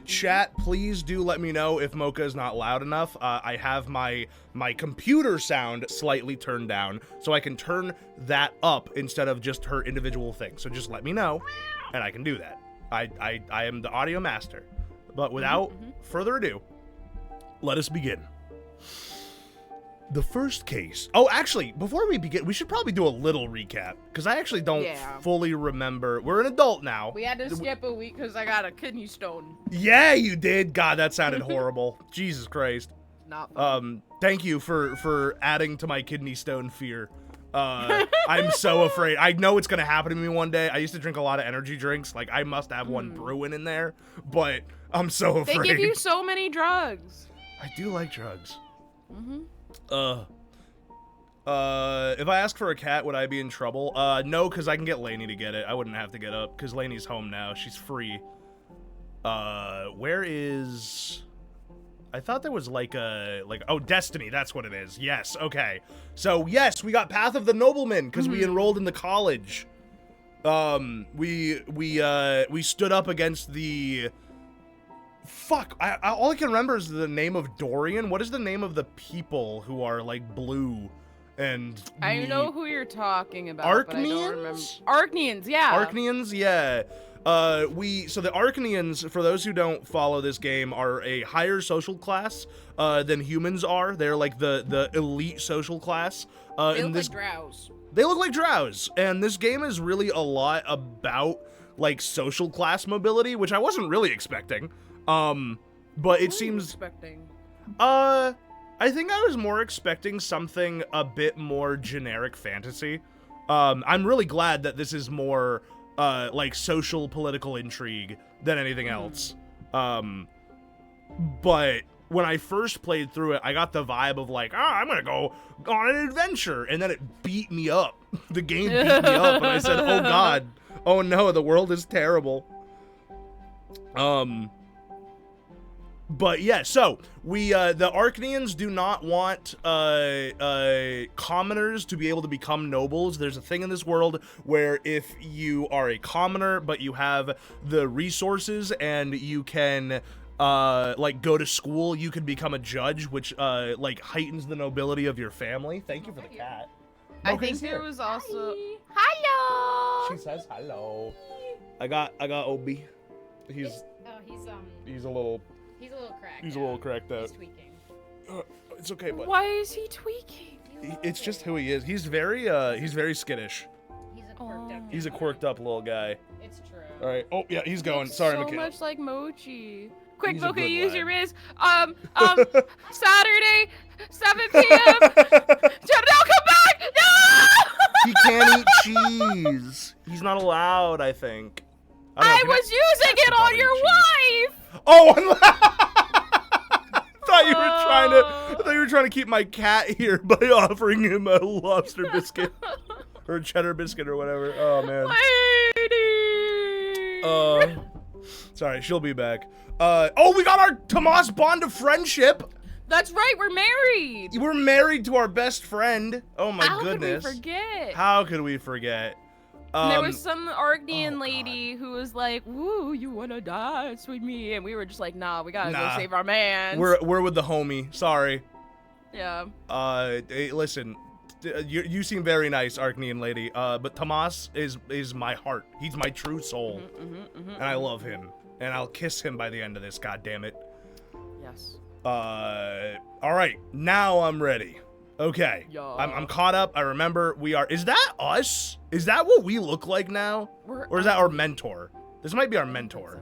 Chat, please do let me know if Mocha is not loud enough. I have my computer sound slightly turned down, so I can turn that up instead of just her individual thing. So just let me know, and I can do that. I am the audio master. But without further ado, let us begin. The first case. Oh, actually, before we begin, we should probably do a little recap, because I actually don't fully remember. We're an adult now. We had to skip a week because I got a kidney stone. Yeah, you did. God, that sounded horrible. Jesus Christ. Not fun. Thank you for adding to my kidney stone fear. I'm so afraid. I know it's gonna happen to me one day. I used to drink a lot of energy drinks. Like, I must have one brewing in there, but I'm so afraid. They give you so many drugs. I do like drugs. If I ask for a cat, would I be in trouble? No, because I can get Lainey to get it. I wouldn't have to get up, because Lainey's home now. She's free. Where is... I thought there was oh, Destiny, that's what it is. Yes, okay. So, yes, we got Path of the Nobleman, because we enrolled in the college. We stood up against the... Fuck, all I can remember is the name of Dorian. What is the name of the people who are, like, blue and... I know who you're talking about, Archnians? But I don't remember. Archnians, yeah. Archnians, yeah. So the Archnians, for those who don't follow this game, are a higher social class than humans are. They're like the elite social class. They look like drows. They look like drows, and this game is really a lot about like social class mobility, which I wasn't really expecting. But it seems... expecting? I think I was more expecting something a bit more generic fantasy. I'm really glad that this is more like social political intrigue than anything else. But when I first played through it, I got the vibe of like, I'm gonna go on an adventure, and then it beat me up. The game beat me up, and I said, oh god, oh no, the world is terrible. But yeah, so we the Archnians do not want commoners to be able to become nobles. There's a thing in this world where if you are a commoner but you have the resources and you can like go to school, you can become a judge, which like heightens the nobility of your family. Thank you for the cat. I think there was also hello. She says hello. I got Obi. He's a little cracked. He's a little cracked out. He's tweaking. It's okay, but Why is he tweaking? it's just who he is. He's very skittish. He's a quirked up little guy. It's true. All right. Oh yeah, he's going. Sorry, so Michaela. much like Mochi. Quick, He's a Mocha, good use lad. your Riz. Saturday, 7 p.m. No, come back! No! He can't eat cheese. He's not allowed, I think. I was using it on your wife! Oh, I thought you were trying to keep my cat here by offering him a lobster biscuit or a cheddar biscuit or whatever. Oh man. Lady! Sorry, she'll be back. Oh, we got our Tomas bond of friendship. That's right, we're married. We're married to our best friend. Oh my goodness. How could we forget? How could we forget? There was some Archnian lady who was like, "Woo, you wanna dance with me?" And we were just like, "Nah, we gotta go save our man." We're with the homie. Sorry. Yeah. Hey, listen, you seem very nice, Archnian lady. But Tomas is my heart. He's my true soul, and I love him. And I'll kiss him by the end of this. God damn it. Yes. All right, now I'm ready. Okay, yeah. I'm caught up. I remember we are. Is that us? Is that what we look like now? Or is that our mentor? This might be our mentor.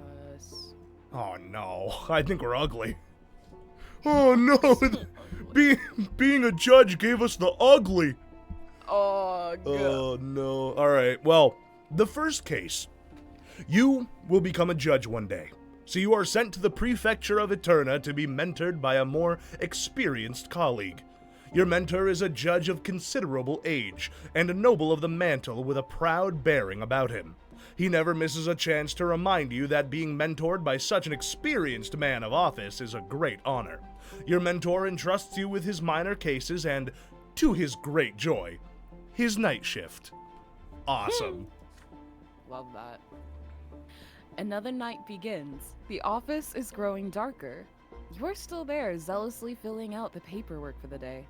Oh no, I think we're ugly. Oh no, being a judge gave us the ugly. Oh god. Oh no. All right. Well, the first case. You will become a judge one day. So you are sent to the prefecture of Eterna to be mentored by a more experienced colleague. Your mentor is a judge of considerable age, and a noble of the mantle with a proud bearing about him. He never misses a chance to remind you that being mentored by such an experienced man of office is a great honor. Your mentor entrusts you with his minor cases and, to his great joy, his night shift. Awesome. Love that. Another night begins. The office is growing darker. You're still there, zealously filling out the paperwork for the day.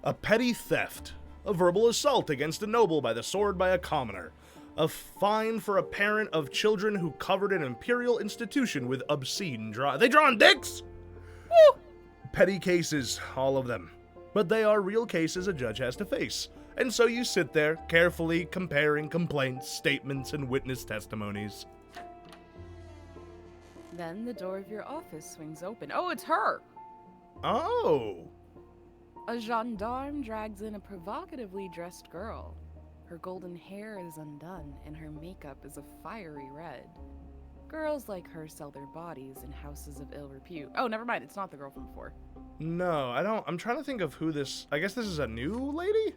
A petty theft. A verbal assault against a noble by the sword by a commoner. A fine for a parent of children who covered an imperial institution with obscene They drawing dicks? Woo! Petty cases, all of them. But they are real cases a judge has to face. And so you sit there, carefully comparing complaints, statements, and witness testimonies. Then the door of your office swings open. Oh, it's her! Oh! A gendarme drags in a provocatively dressed girl. Her golden hair is undone, and her makeup is a fiery red. Girls like her sell their bodies in houses of ill repute. Oh, never mind, it's not the girl from before. No, I'm trying to think of who this... I guess this is a new lady?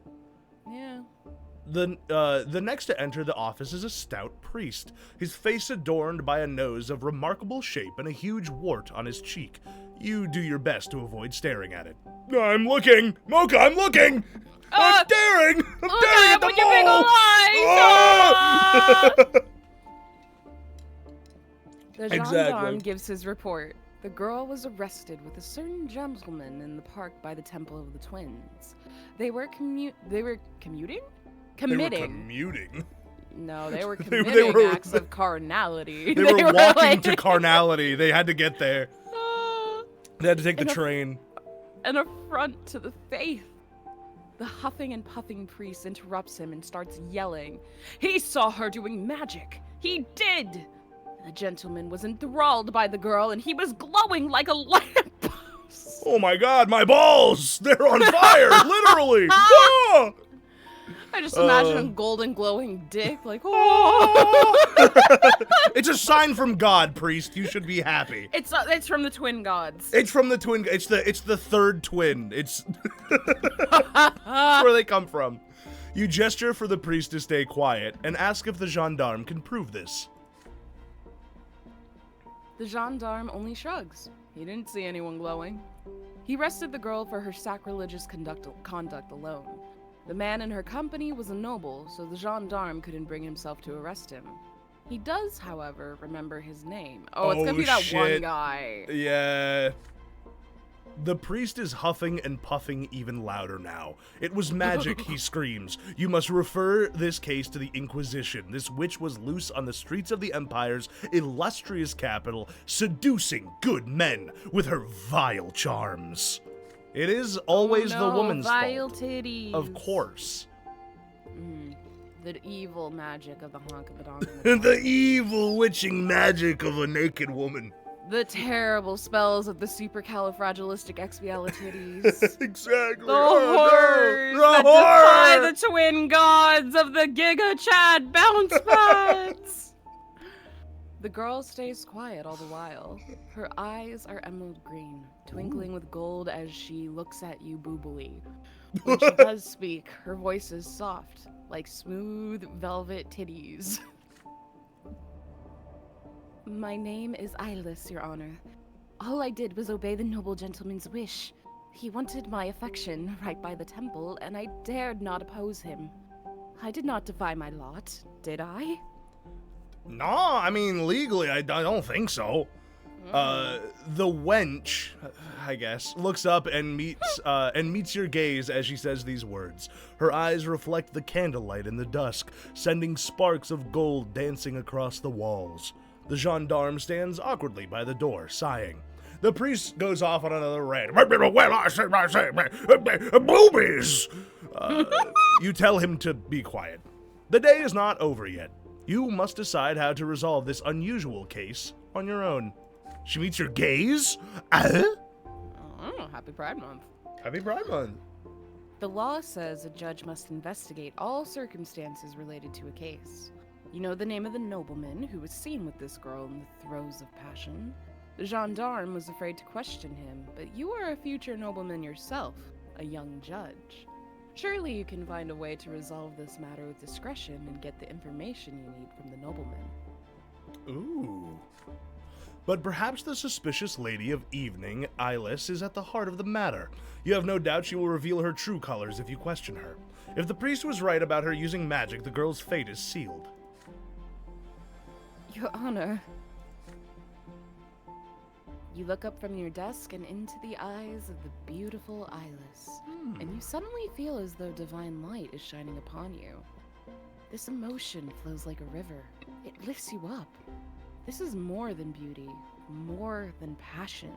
Yeah. The next to enter the office is a stout priest, his face adorned by a nose of remarkable shape and a huge wart on his cheek. You do your best to avoid staring at it. I'm looking! Mocha, I'm looking! I'm staring! I'm staring at the with your big ol' eyes! The gendarme gives his report. The girl was arrested with a certain gentleman in the park by the Temple of the Twins. They were commuting? They were commuting. No, they were committing acts of carnality. They were walking to carnality. They had to get there. They had to take the train. An affront to the faith. The huffing and puffing priest interrupts him and starts yelling. He saw her doing magic. He did. The gentleman was enthralled by the girl, and he was glowing like a lamp. Oh my god, my balls! They're on fire, literally! Oh! I just imagine a golden glowing dick, like, oh! It's a sign from God, priest. You should be happy. It's from the twin gods. It's from the twin. It's the third twin. It's that's where they come from. You gesture for the priest to stay quiet and ask if the gendarme can prove this. The gendarme only shrugs. He didn't see anyone glowing. He arrested the girl for her sacrilegious conduct alone. The man in her company was a noble, so the gendarme couldn't bring himself to arrest him. He does, however, remember his name. Oh, it's gonna be that one guy. Yeah. The priest is huffing and puffing even louder now. It was magic, he screams. You must refer this case to the Inquisition. This witch was loose on the streets of the Empire's illustrious capital, seducing good men with her vile charms. It is always the woman's vile fault. Titties. Of course. The evil magic of the honk-a-donk. The evil witching magic of a naked woman. The terrible spells of the supercalifragilisticexpialidocious. Exactly. The horrors that defy the twin gods of the Giga Chad bounce pads. The girl stays quiet all the while. Her eyes are emerald green, twinkling with gold as she looks at you boobily. When she does speak, her voice is soft, like smooth velvet titties. My name is Eyeless, Your Honor. All I did was obey the noble gentleman's wish. He wanted my affection right by the temple, and I dared not oppose him. I did not defy my lot, did I? No, I mean, legally, I don't think so. The wench, I guess, looks up and meets your gaze as she says these words. Her eyes reflect the candlelight in the dusk, sending sparks of gold dancing across the walls. The gendarme stands awkwardly by the door, sighing. The priest goes off on another rant. Well, I say, boobies! You tell him to be quiet. The day is not over yet. You must decide how to resolve this unusual case on your own. She meets your gaze? Oh, happy Pride Month. Happy Pride Month. The law says a judge must investigate all circumstances related to a case. You know the name of the nobleman who was seen with this girl in the throes of passion. The gendarme was afraid to question him, but you are a future nobleman yourself, a young judge. Surely you can find a way to resolve this matter with discretion and get the information you need from the nobleman. Ooh. But perhaps the suspicious lady of evening, Eyeless, is at the heart of the matter. You have no doubt she will reveal her true colors if you question her. If the priest was right about her using magic, the girl's fate is sealed. Your Honor. You look up from your desk and into the eyes of the beautiful Eyeless, and you suddenly feel as though divine light is shining upon you. This emotion flows like a river. It lifts you up. This is more than beauty, more than passion.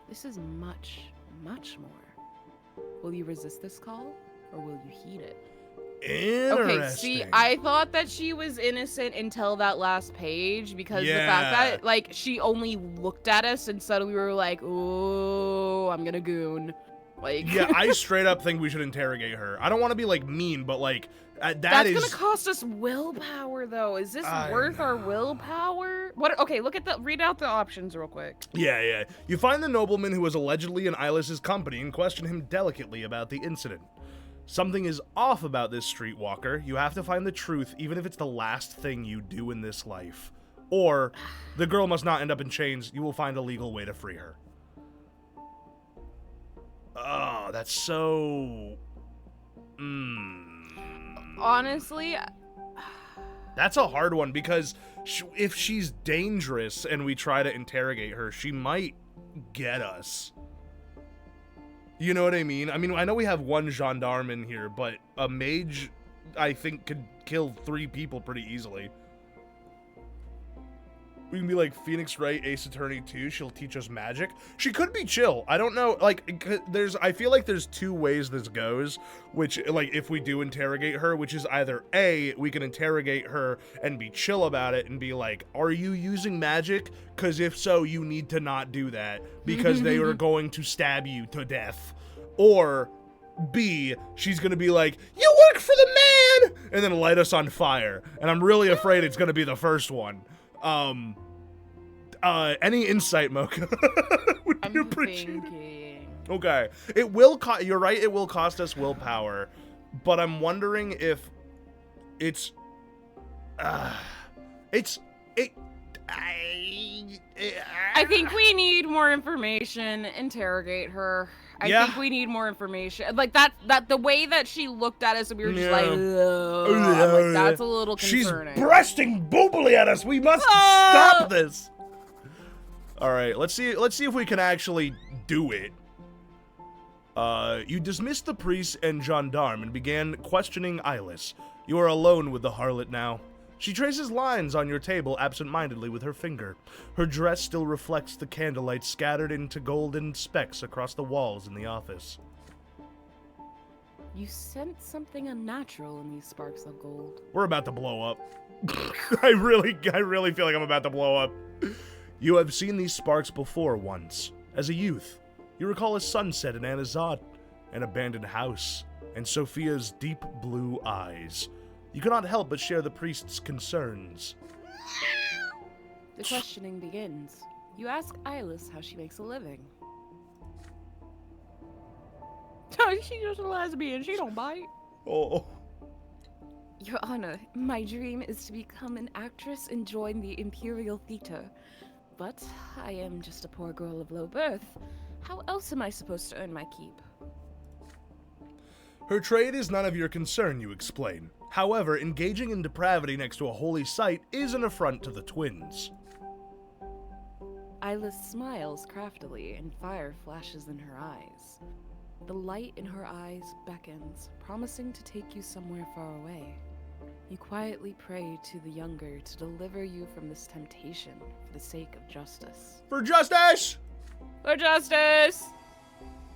This is much, much more. Will you resist this call, or will you heed it? Interesting. Okay, see, I thought that she was innocent until that last page because the fact that, like, she only looked at us and suddenly we were like, oh, I'm gonna goon. Like, yeah, I straight up think we should interrogate her. I don't want to be, like, mean, but, like, that's gonna cost us willpower, though. Is this worth our willpower? What? Okay, read out the options real quick. Yeah. You find the nobleman who was allegedly in Eyeless's company and question him delicately about the incident. Something is off about this streetwalker. You have to find the truth, even if it's the last thing you do in this life. Or, the girl must not end up in chains. You will find a legal way to free her. Oh, that's so... Honestly... That's a hard one, because if she's dangerous and we try to interrogate her, she might get us. You know what I mean? I mean, I know we have one gendarme in here, but a mage, I think, could kill 3 people pretty easily. We can be like, Phoenix Wright, Ace Attorney 2, she'll teach us magic. She could be chill. I don't know, like, I feel like there's 2 ways this goes, which, like, if we do interrogate her, which is either A, we can interrogate her and be chill about it and be like, are you using magic? Because if so, you need to not do that, because they are going to stab you to death. Or B, she's gonna be like, you work for the man! And then light us on fire. And I'm really afraid it's gonna be the first one. Any insight, Mocha? Would be appreciated. Thinking. Okay. It will you're right, it will cost us willpower. But I'm wondering if it's I think we need more information. Interrogate her. I think we need more information. Like that the way that she looked at us, and we were just like, I'm like, that's a little concerning. She's breasting boobily at us. We must stop this. All right, let's see if we can actually do it. You dismissed the priest and gendarme and began questioning Eyeless. You are alone with the harlot now. She traces lines on your table absent-mindedly with her finger. Her dress still reflects the candlelight scattered into golden specks across the walls in the office. You sense something unnatural in these sparks of gold. We're about to blow up. I really feel like I'm about to blow up. You have seen these sparks before once. As a youth, you recall a sunset in Anazat, an abandoned house, and Sophia's deep blue eyes. You cannot help but share the priest's concerns. The questioning begins. You ask Eyeless how she makes a living. She's just a lesbian. She don't bite. Oh. Your Honor, my dream is to become an actress and join the Imperial Theater. But I am just a poor girl of low birth. How else am I supposed to earn my keep? Her trade is none of your concern, you explain. However, engaging in depravity next to a holy site is an affront to the twins. Eyeless smiles craftily, and fire flashes in her eyes. The light in her eyes beckons, promising to take you somewhere far away. You quietly pray to the younger to deliver you from this temptation for the sake of justice. For justice! For justice!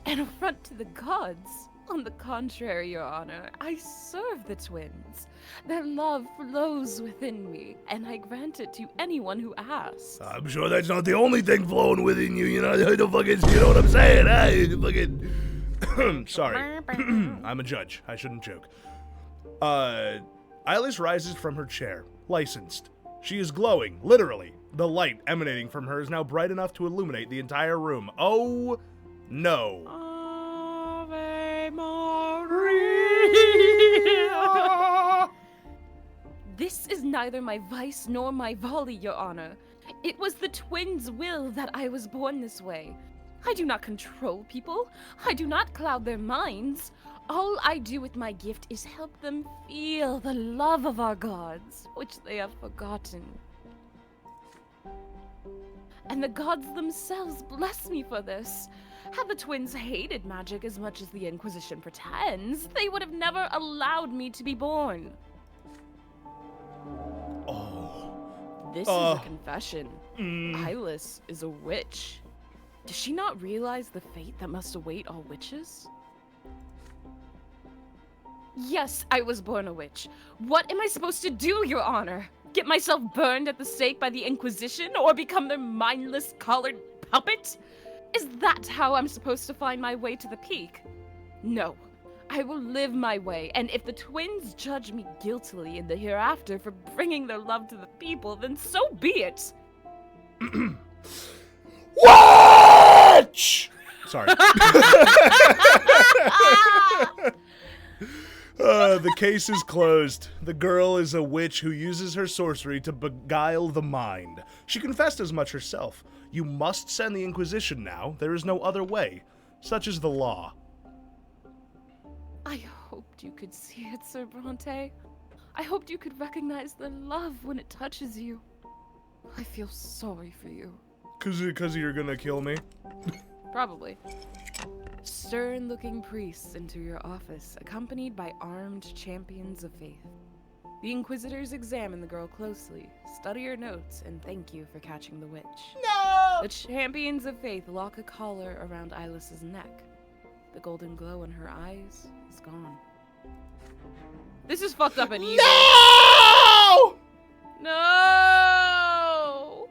An affront to the gods. On the contrary, Your Honor, I serve the twins. Their love flows within me, and I grant it to anyone who asks. I'm sure that's not the only thing flowing within you, you know what I'm saying, huh? Sorry. I'm a judge. I shouldn't joke. Eyeless rises from her chair, licensed. She is glowing, literally. The light emanating from her is now bright enough to illuminate the entire room. Oh, no. Ave Maria. This is neither my vice nor my folly, Your Honor. It was the twins' will that I was born this way. I do not control people. I do not cloud their minds. All I do with my gift is help them feel the love of our gods, which they have forgotten. And the gods themselves bless me for this. Had the twins hated magic as much as the Inquisition pretends, they would have never allowed me to be born. This is a confession. Ilis is a witch. Does she not realize the fate that must await all witches? Yes, I was born a witch. What am I supposed to do, Your Honor? Get myself burned at the stake by the Inquisition, or become their mindless, collared puppet? Is that how I'm supposed to find my way to the peak? No. I will live my way, and if the twins judge me guiltily in the hereafter for bringing their love to the people, then so be it. Witch! Sorry. The case is closed. The girl is a witch who uses her sorcery to beguile the mind. She confessed as much herself. You must send the Inquisition now. There is no other way. Such is the law. I hoped you could see it, Sir Brante. I hoped you could recognize the love when it touches you. I feel sorry for you. Cause you're gonna kill me? Probably. Stern-looking priests enter your office, accompanied by armed champions of faith. The Inquisitors examine the girl closely, study her notes, and thank you for catching the witch. No! The champions of faith lock a collar around Ilis's neck. The golden glow in her eyes is gone. This is fucked up and evil. No! No!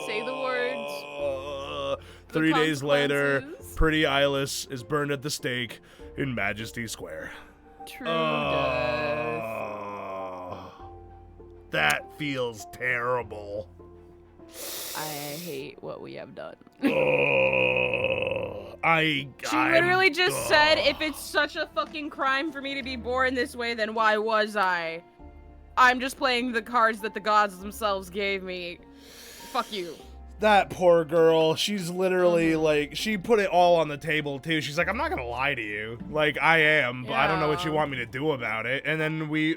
Say the words. 3 days later, consequences. pretty Ilis is burned at the stake in Majesty Square. True death. That feels terrible. I hate what we have done. She She literally just said, if it's such a fucking crime for me to be born this way, then why was I? I'm just playing the cards that the gods themselves gave me. Fuck you. That poor girl, she's literally like, she put it all on the table too. She's like, I'm not gonna lie to you. Like, I am, but I don't know what you want me to do about it. And then we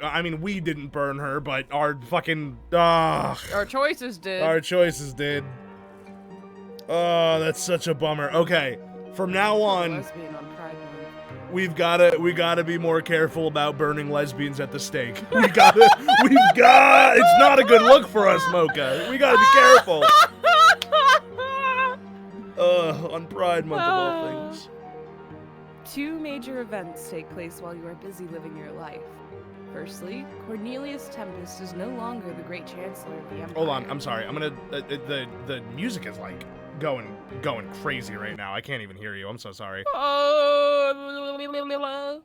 didn't burn her, but our fucking, Our choices did. Our choices did. Oh, that's such a bummer. Okay, from now on, Lesbian on Pride Month. we gotta be more careful about burning lesbians at the stake. It's not a good look for us, Mocha. We gotta be careful. On Pride Month of all things. 2 major events take place while you are busy living your life. Firstly, Cornelius Tempest is no longer the Great Chancellor of the Empire. Hold on, I'm sorry. I'm gonna. The music is like going crazy right now. I can't even hear you. I'm so sorry. I'm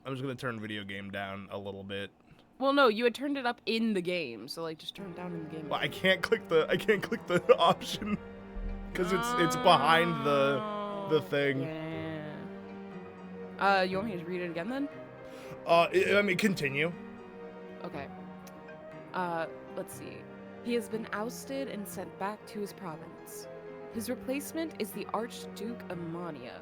just gonna turn video game down a little bit. Well, no, you had turned it up in the game, so like just turn it down in the game. Well, I can't click the option because it's behind the thing. Yeah. You want me to read it again then? Continue. Okay. Let's see. He has been ousted and sent back to his province. His replacement is the Archduke Amania.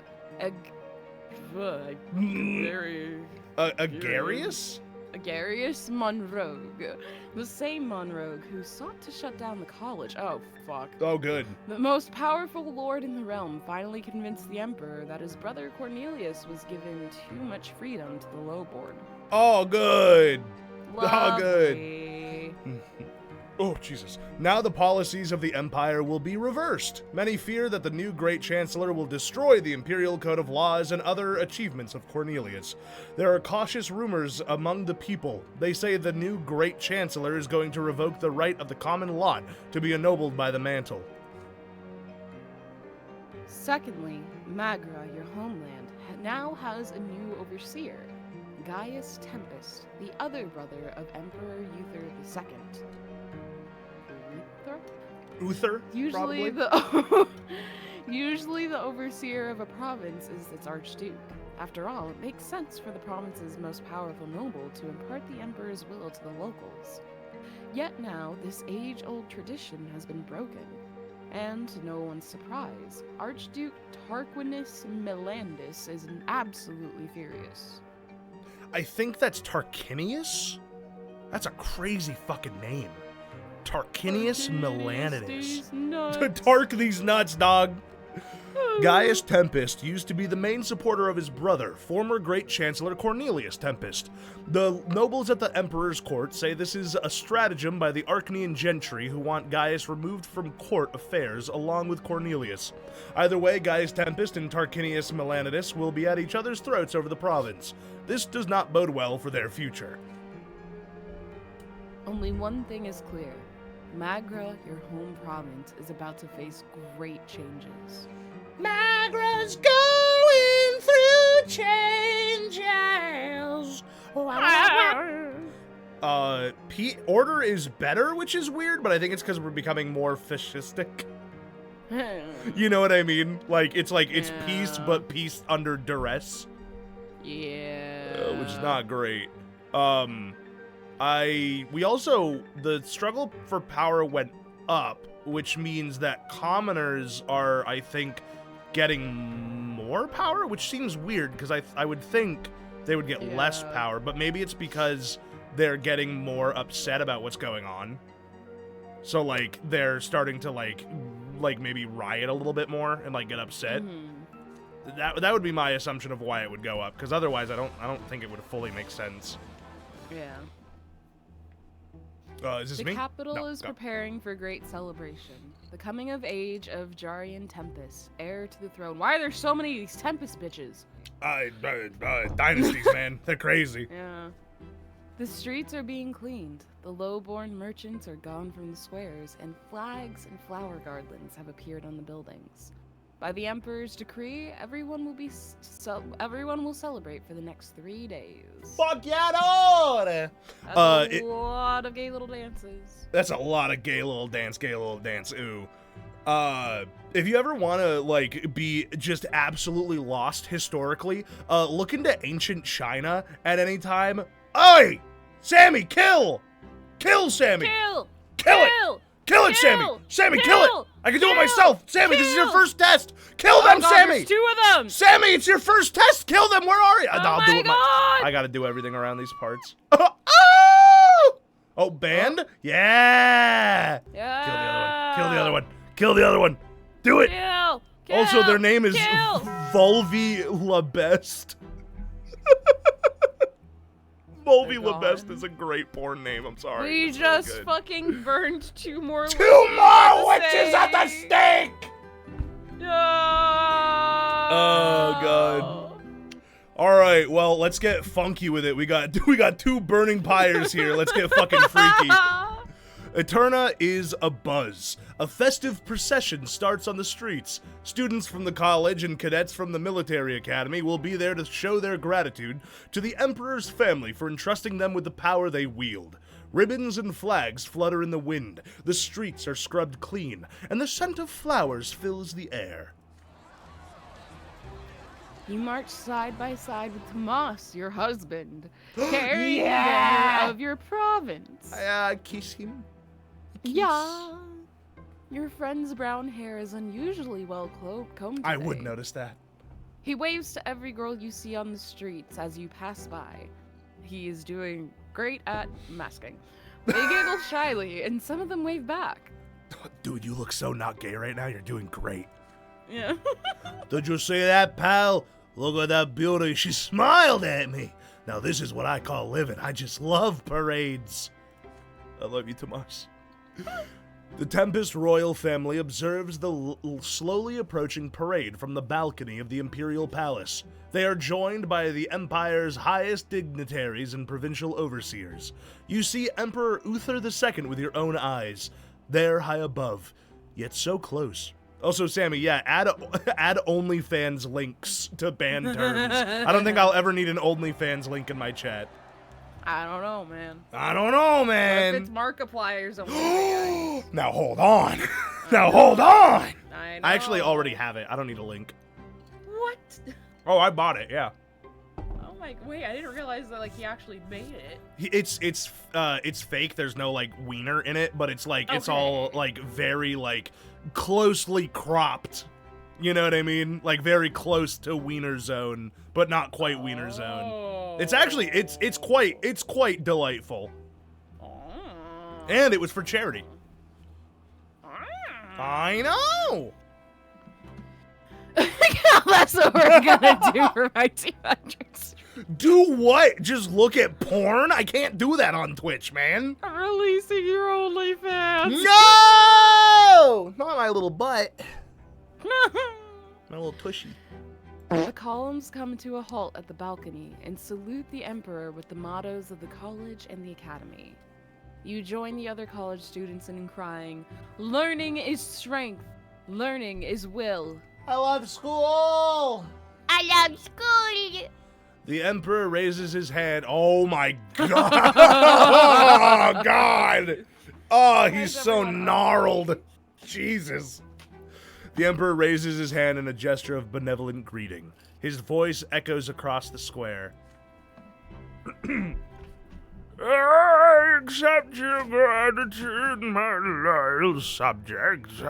Agarius? Agarius Monrogue. The same Monrogue who sought to shut down the college. Oh, fuck. Oh, good. The most powerful lord in the realm finally convinced the Emperor that his brother Cornelius was given too much freedom to the lowborn. Oh, good. Lovely. Oh, good. Oh, Jesus. Now the policies of the Empire will be reversed. Many fear that the new Great Chancellor will destroy the Imperial Code of Laws and other achievements of Cornelius. There are cautious rumors among the people. They say the new Great Chancellor is going to revoke the right of the common lot to be ennobled by the mantle. Secondly, Magra, your homeland, now has a new overseer, Gaius Tempest, the other brother of Emperor Uther II. Uther? Usually probably? Usually the overseer of a province is its archduke. After all, it makes sense for the province's most powerful noble to impart the emperor's will to the locals. Yet now, this age-old tradition has been broken. And, to no one's surprise, Archduke Tarquinius Melandus is absolutely furious. I think that's Tarquinius? That's a crazy fucking name. Tarquinius Melanitus. These nuts. Tark these nuts, dog. Gaius Tempest used to be the main supporter of his brother, former Great Chancellor Cornelius Tempest. The nobles at the Emperor's court say this is a stratagem by the Arcanian gentry who want Gaius removed from court affairs along with Cornelius. Either way, Gaius Tempest and Tarquinius Melanitus will be at each other's throats over the province. This does not bode well for their future. Only one thing is clear. Magra, your home province, is about to face great changes. Magra's going through changes. Order is better, which is weird, but I think it's because we're becoming more fascistic. You know what I mean? It's peace, but peace under duress. Yeah. Which is not great. The struggle for power went up, which means that commoners are, I think, getting more power, which seems weird because I would think they would get less power, but maybe it's because they're getting more upset about what's going on. So they're starting to maybe riot a little bit more and get upset. Mm-hmm. That would be my assumption of why it would go up, because otherwise I don't think it would fully make sense. Yeah. Is this me? The capital is go. preparing for great celebration. The coming of age of Jarian Tempest, heir to the throne. Why are there so many of these Tempest bitches? Dynasties, man. They're crazy. Yeah. The streets are being cleaned. The low-born merchants are gone from the squares, and flags and flower garlands have appeared on the buildings. By the Emperor's decree, everyone will celebrate for the next 3 days. Fuck yeah, That's a lot of gay little dances. That's a lot of gay little dance, ooh. If you ever want to, be just absolutely lost historically, look into ancient China at any time. Oi! Sammy, kill! Kill Sammy! Kill it! Kill it, Sammy! Sammy, kill it! I can do it myself! Sammy, this is your first test! Kill them, God, Sammy! there's 2 of them! Sammy, it's your first test! Kill them! Where are you? Oh my God! I gotta do everything around these parts. Oh, band? Yeah! Yeah! Kill the other one! Kill the other one! Do it! Kill! Also, their name is Kill! Volvi Labeste. Volvi They're Labeste gone. is a great porn name. I'm sorry. We It's really just good. fucking burned 2 more witches. 2 more witches at the stake! No! Oh, God. All right, well, let's get funky with it. We got 2 burning pyres here. Let's get fucking freaky. Eterna is abuzz. A festive procession starts on the streets. Students from the college and cadets from the military academy will be there to show their gratitude to the Emperor's family for entrusting them with the power they wield. Ribbons and flags flutter in the wind, the streets are scrubbed clean, and the scent of flowers fills the air. You march side by side with Tomas, your husband, carrying the banner of your province. I kiss him. Yeah. Your friend's brown hair is unusually well combed today. I would notice that. He waves to every girl you see on the streets as you pass by. He is doing great at masking. They giggle shyly, and some of them wave back. Dude, you look so not gay right now. You're doing great. Yeah. Did you see that, pal? Look at that beauty. She smiled at me. Now, this is what I call living. I just love parades. I love you, Tomas. The Tempest royal family observes the slowly approaching parade from the balcony of the Imperial Palace. They are joined by the Empire's highest dignitaries and provincial overseers. You see Emperor Uther II with your own eyes, there high above, yet so close. Also, Sammy, yeah, add OnlyFans links to band terms. I don't think I'll ever need an OnlyFans link in my chat. I don't know, man. I don't know, man. What if it's Markiplier's only Now hold on. Now hold on. I know. I actually already have it. I don't need a link. What? Oh, I bought it. Yeah. Oh my! Wait, I didn't realize that he actually made it. It's fake. There's no wiener in it, but it's it's all Okay. very closely cropped. You know what I mean? Very close to wiener zone, but not quite wiener zone. It's actually it's quite delightful. Oh. And it was for charity. I know! That's what we're gonna do for my 200s. Do what? Just look at porn? I can't do that on Twitch, man. Releasing your OnlyFans. No! Not my little butt. My little tushy. The columns come to a halt at the balcony and salute the Emperor with the mottos of the college and the academy. You join the other college students in crying, "Learning is strength. Learning is will." I love school! I love school. The Emperor raises his hand. Oh my god! Oh god! Oh, he's so gnarled. Jesus. The Emperor raises his hand in a gesture of benevolent greeting. His voice echoes across the square. I accept your gratitude, my loyal subjects.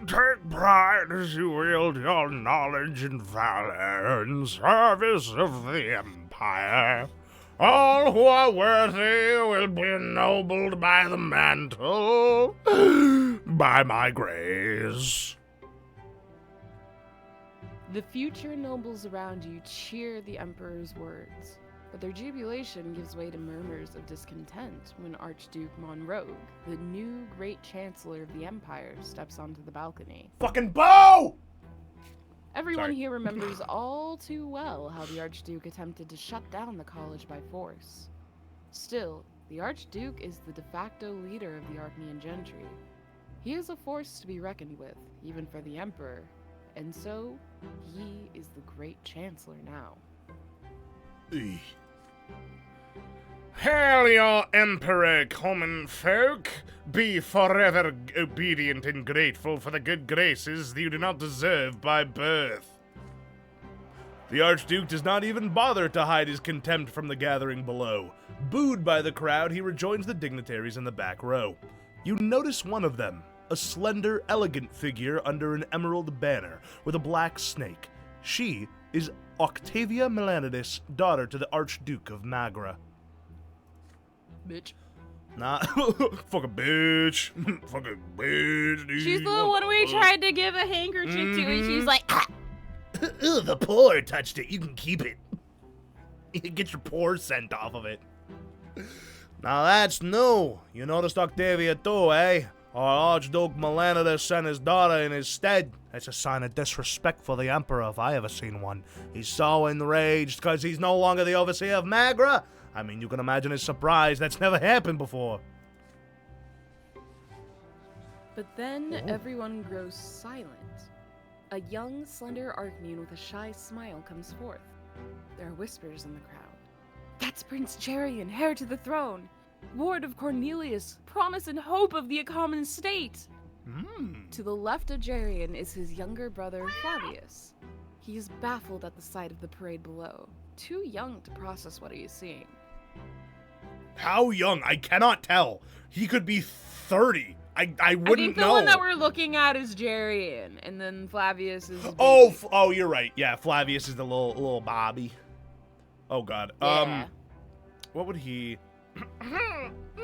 Take pride as you wield your knowledge and valor in service of the Empire. All who are worthy will be ennobled by the mantle, by my grace. The future nobles around you cheer the Emperor's words, but their jubilation gives way to murmurs of discontent when Archduke Monroe, the new Great Chancellor of the Empire, steps onto the balcony. Fucking Bo! Everyone Sorry. here remembers all too well how the Archduke attempted to shut down the college by force. Still, the Archduke is the de facto leader of the Arknian gentry. He is a force to be reckoned with, even for the Emperor, and so, he is the Great Chancellor now. Hail your Emperor, common folk! Be forever obedient and grateful for the good graces that you do not deserve by birth. The Archduke does not even bother to hide his contempt from the gathering below. Booed by the crowd, he rejoins the dignitaries in the back row. You notice one of them, a slender, elegant figure under an emerald banner with a black snake. She is Octavia Melanides, daughter to the Archduke of Magra. Bitch. Nah, fucking bitch. Fucking bitch, dude. She's the one we tried to give a handkerchief to, and she's like, ah. Ugh, the poor touched it. You can keep it. Get your poor scent off of it. Now that's new. You noticed Octavia too, eh? Our Archduke Melanides sent his daughter in his stead. That's a sign of disrespect for the Emperor if I ever seen one. He's so enraged because he's no longer the overseer of Magra. I mean, you can imagine his surprise. That's never happened before. But then everyone grows silent. A young, slender Arknian with a shy smile comes forth. There are whispers in the crowd. That's Prince Cherian, heir to the throne! Ward of Cornelius, promise and hope of the Achaemenid state! To the left of Cherian is his younger brother, Flavius. He is baffled at the sight of the parade below, too young to process what he is seeing. How young? I cannot tell. He could be 30. I wouldn't know. I think the one that we're looking at is Cherian, and then Flavius is... Oh, you're right. Yeah, Flavius is the little Bobby. Oh, God. Yeah. What would he...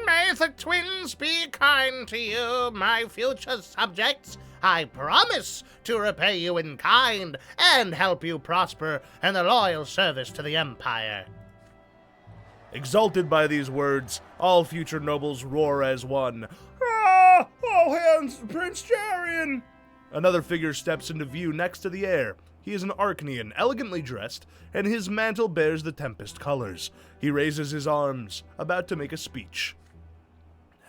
May the twins be kind to you, my future subjects. I promise to repay you in kind and help you prosper in the loyal service to the Empire. Exalted by these words, all future nobles roar as one. Ah! All hands, Prince Cherian! Another figure steps into view next to the heir. He is an Arknian, elegantly dressed, and his mantle bears the Tempest colors. He raises his arms, about to make a speech.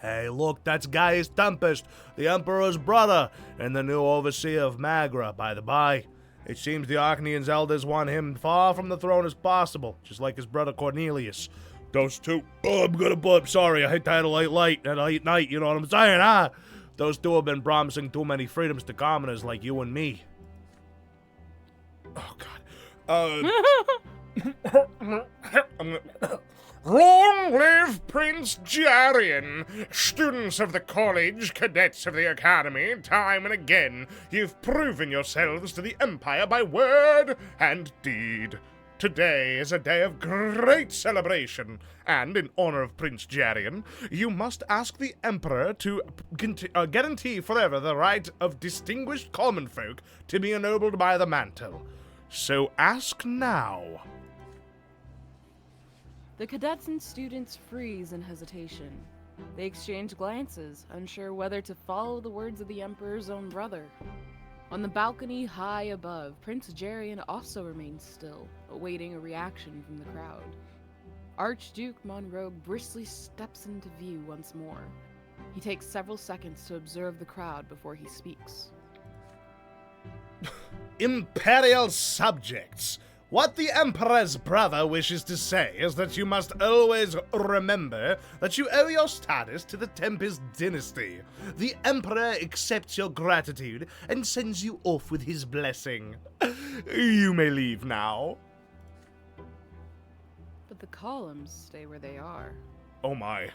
Hey, look, that's Gaius Tempest, the Emperor's brother, and the new overseer of Magra, by the by. It seems the Arknians' elders want him far from the throne as possible, just like his brother Cornelius. Those two... Oh, I'm gonna burp, sorry, I hate to have a late night, you know what I'm saying, huh? Those two have been promising too many freedoms to commoners like you and me. Oh, God. Long live Prince Cherian! Students of the college, cadets of the academy, time and again, you've proven yourselves to the Empire by word and deed. Today is a day of great celebration, and in honor of Prince Jarian, you must ask the Emperor to guarantee forever the right of distinguished common folk to be ennobled by the mantle. So ask now. The cadets and students freeze in hesitation. They exchange glances, unsure whether to follow the words of the Emperor's own brother. On the balcony high above, Prince Jarian also remains still, awaiting a reaction from the crowd. Archduke Monroe briskly steps into view once more. He takes several seconds to observe the crowd before he speaks. Imperial subjects, what the Emperor's brother wishes to say is that you must always remember that you owe your status to the Tempest dynasty. The Emperor accepts your gratitude and sends you off with his blessing. You may leave now. But the columns stay where they are. Oh my.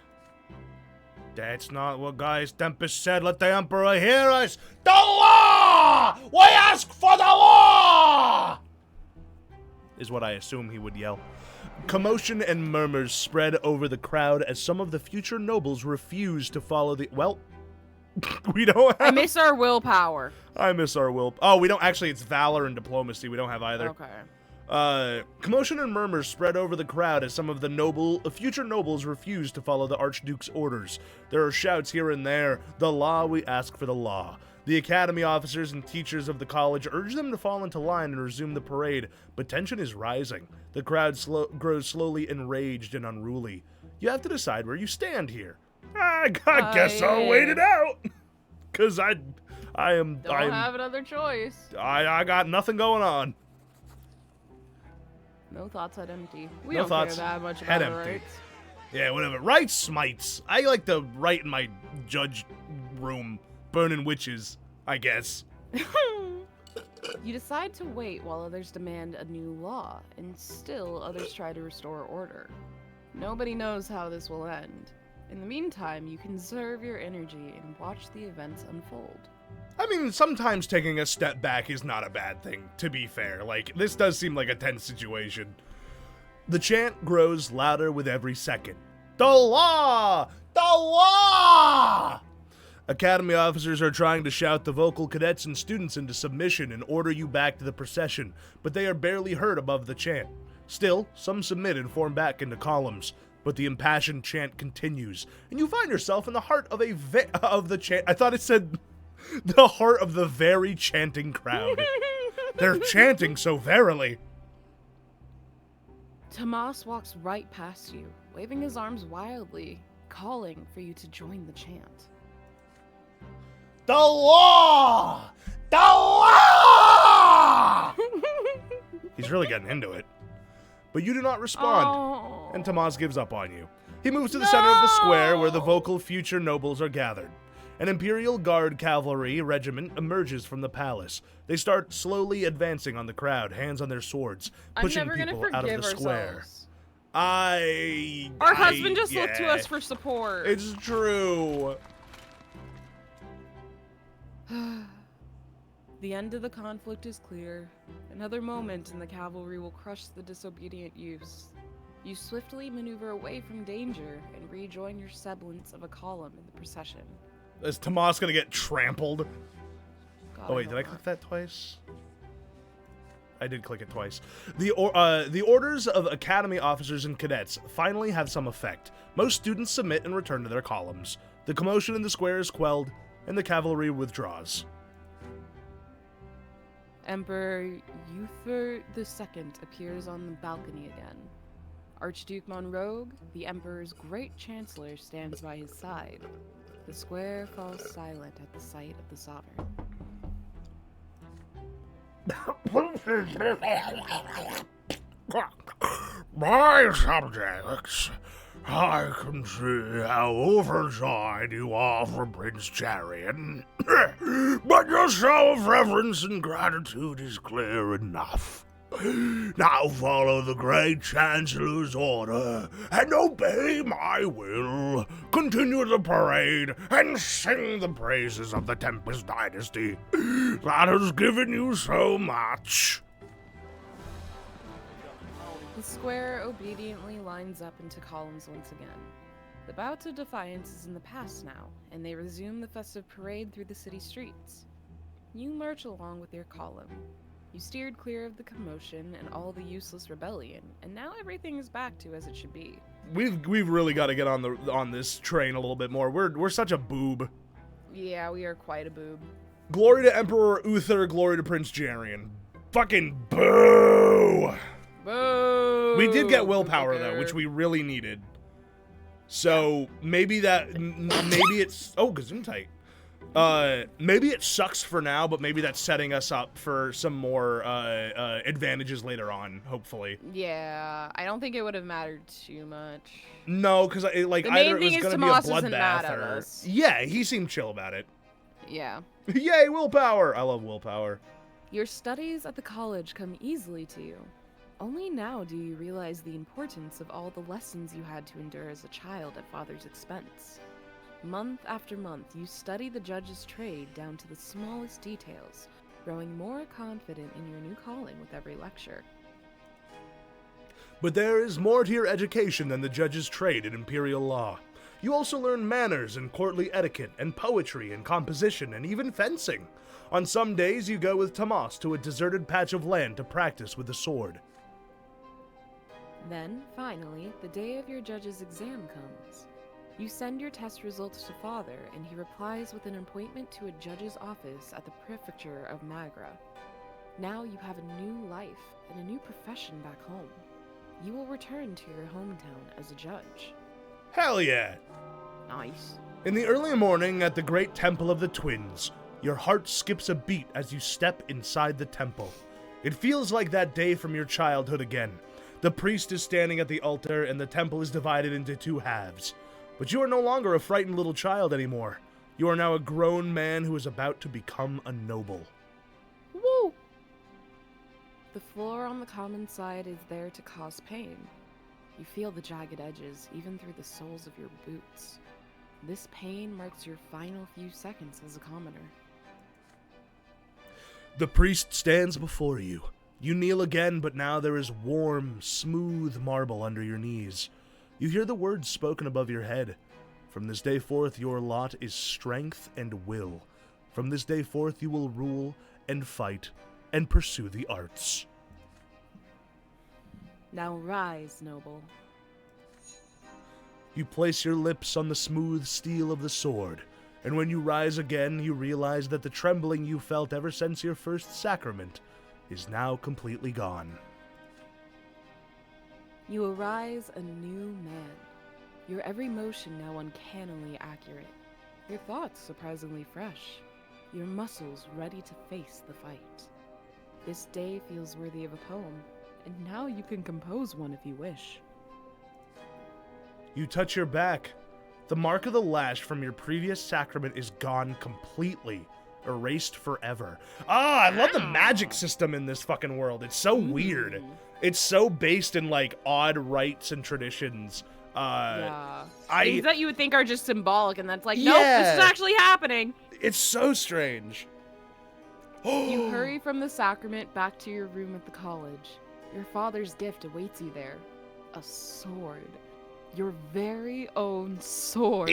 That's not what Gaius Tempest said. Let the Emperor hear us. The law! We ask for the law! Is what I assume he would yell. Commotion and murmurs spread over the crowd as some of the future nobles refuse to follow the... Well, we don't have... I miss our willpower. I miss our will... Oh, we don't... Actually, it's valor and diplomacy. We don't have either. Okay. Commotion and murmurs spread over the crowd as some of the future nobles refuse to follow the Archduke's orders. There are shouts here and there. The law, we ask for the law. The academy officers and teachers of the college urge them to fall into line and resume the parade, but tension is rising. The crowd grows slowly enraged and unruly. You have to decide where you stand here. I guess I'll wait it out, cause I don't have another choice. I got nothing going on. No thoughts, head empty. We No don't thoughts, care that much head about our empty. rights. Yeah, whatever. Rights smites. I like to write in my judge room. Burning witches, I guess. You decide to wait while others demand a new law, and still others try to restore order. Nobody knows how this will end. In the meantime, you conserve your energy and watch the events unfold. I mean, sometimes taking a step back is not a bad thing, to be fair. Like, this does seem like a tense situation. The chant grows louder with every second. The law! The law! Academy officers are trying to shout the vocal cadets and students into submission and order you back to the procession, but they are barely heard above the chant. Still, some submit and form back into columns, but the impassioned chant continues, and you find yourself in the heart of the chant. I thought it said the heart of the very chanting crowd. They're chanting so verily. Tomas walks right past you, waving his arms wildly, calling for you to join the chant. The law! The law! He's really getting into it. But you do not respond, and Tomas gives up on you. He moves to the center of the square where the vocal future nobles are gathered. An Imperial Guard cavalry regiment emerges from the palace. They start slowly advancing on the crowd, hands on their swords, pushing people out of the square. Our husband just looked to us for support. It's true. The end of the conflict is clear. Another moment and the cavalry will crush the disobedient youths. You swiftly maneuver away from danger and rejoin your semblance of a column in the procession. Is Tomas gonna get trampled? God, Oh wait, did I click that twice? I did click it twice. The orders of academy officers and cadets finally have some effect. Most students submit and return to their columns. The commotion in the square is quelled, and the cavalry withdraws. Emperor Uther II appears on the balcony again. Archduke Monroe, the Emperor's great chancellor, stands by his side. The square falls silent at the sight of the sovereign. My subjects, I can see how overjoyed you are for Prince Jarian. But your show of reverence and gratitude is clear enough. Now follow the great Chancellor's order and obey my will. Continue the parade and sing the praises of the Tempest dynasty that has given you so much. The square obediently lines up into columns once again. The bout of defiance is in the past now, and they resume the festive parade through the city streets. You march along with your column. You steered clear of the commotion and all the useless rebellion, and now everything is back to as it should be. We've really got to get on this train a little bit more. We're such a boob. Yeah, we are quite a boob. Glory to Emperor Uther, glory to Prince Jarian. Fucking boo! Boo! We did get willpower, though, which we really needed. So, maybe it's... Oh, Gesundheit. Maybe it sucks for now, but maybe that's setting us up for some more, advantages later on, hopefully. Yeah, I don't think it would have mattered too much. No, because, either it was going to be a bloodbath or... Yeah, he seemed chill about it. Yeah. Yay, willpower! I love willpower. Your studies at the college come easily to you. Only now do you realize the importance of all the lessons you had to endure as a child at father's expense. Month after month, you study the judge's trade down to the smallest details, growing more confident in your new calling with every lecture. But there is more to your education than the judge's trade in imperial law. You also learn manners and courtly etiquette, and poetry and composition, and even fencing. On some days, you go with Tomas to a deserted patch of land to practice with the sword. Then, finally, the day of your judge's exam comes. You send your test results to father, and he replies with an appointment to a judge's office at the prefecture of Magra. Now you have a new life and a new profession back home. You will return to your hometown as a judge. Hell yeah! Nice. In the early morning at the great temple of the twins, your heart skips a beat as you step inside the temple. It feels like that day from your childhood again. The priest is standing at the altar and the temple is divided into two halves. But you are no longer a frightened little child anymore. You are now a grown man who is about to become a noble. Woo! The floor on the common side is there to cause pain. You feel the jagged edges even through the soles of your boots. This pain marks your final few seconds as a commoner. The priest stands before you. You kneel again, but now there is warm, smooth marble under your knees. You hear the words spoken above your head. From this day forth, your lot is strength and will. From this day forth, you will rule and fight and pursue the arts. Now rise, noble. You place your lips on the smooth steel of the sword, and when you rise again, you realize that the trembling you felt ever since your first sacrament is now completely gone. You arise a new man. Your every motion now uncannily accurate. Your thoughts surprisingly fresh. Your muscles ready to face the fight. This day feels worthy of a poem, and now you can compose one if you wish. You touch your back. The mark of the lash from your previous sacrament is gone completely. Erased forever. I love the magic system in this fucking world. It's so weird. It's so based in, like, odd rites and traditions. Yeah. Things that you would think are just symbolic, and that's like, nope, Yeah. this is actually happening. It's so strange. You hurry from the sacrament back to your room at the college. Your father's gift awaits you there. A sword. Your very own sword.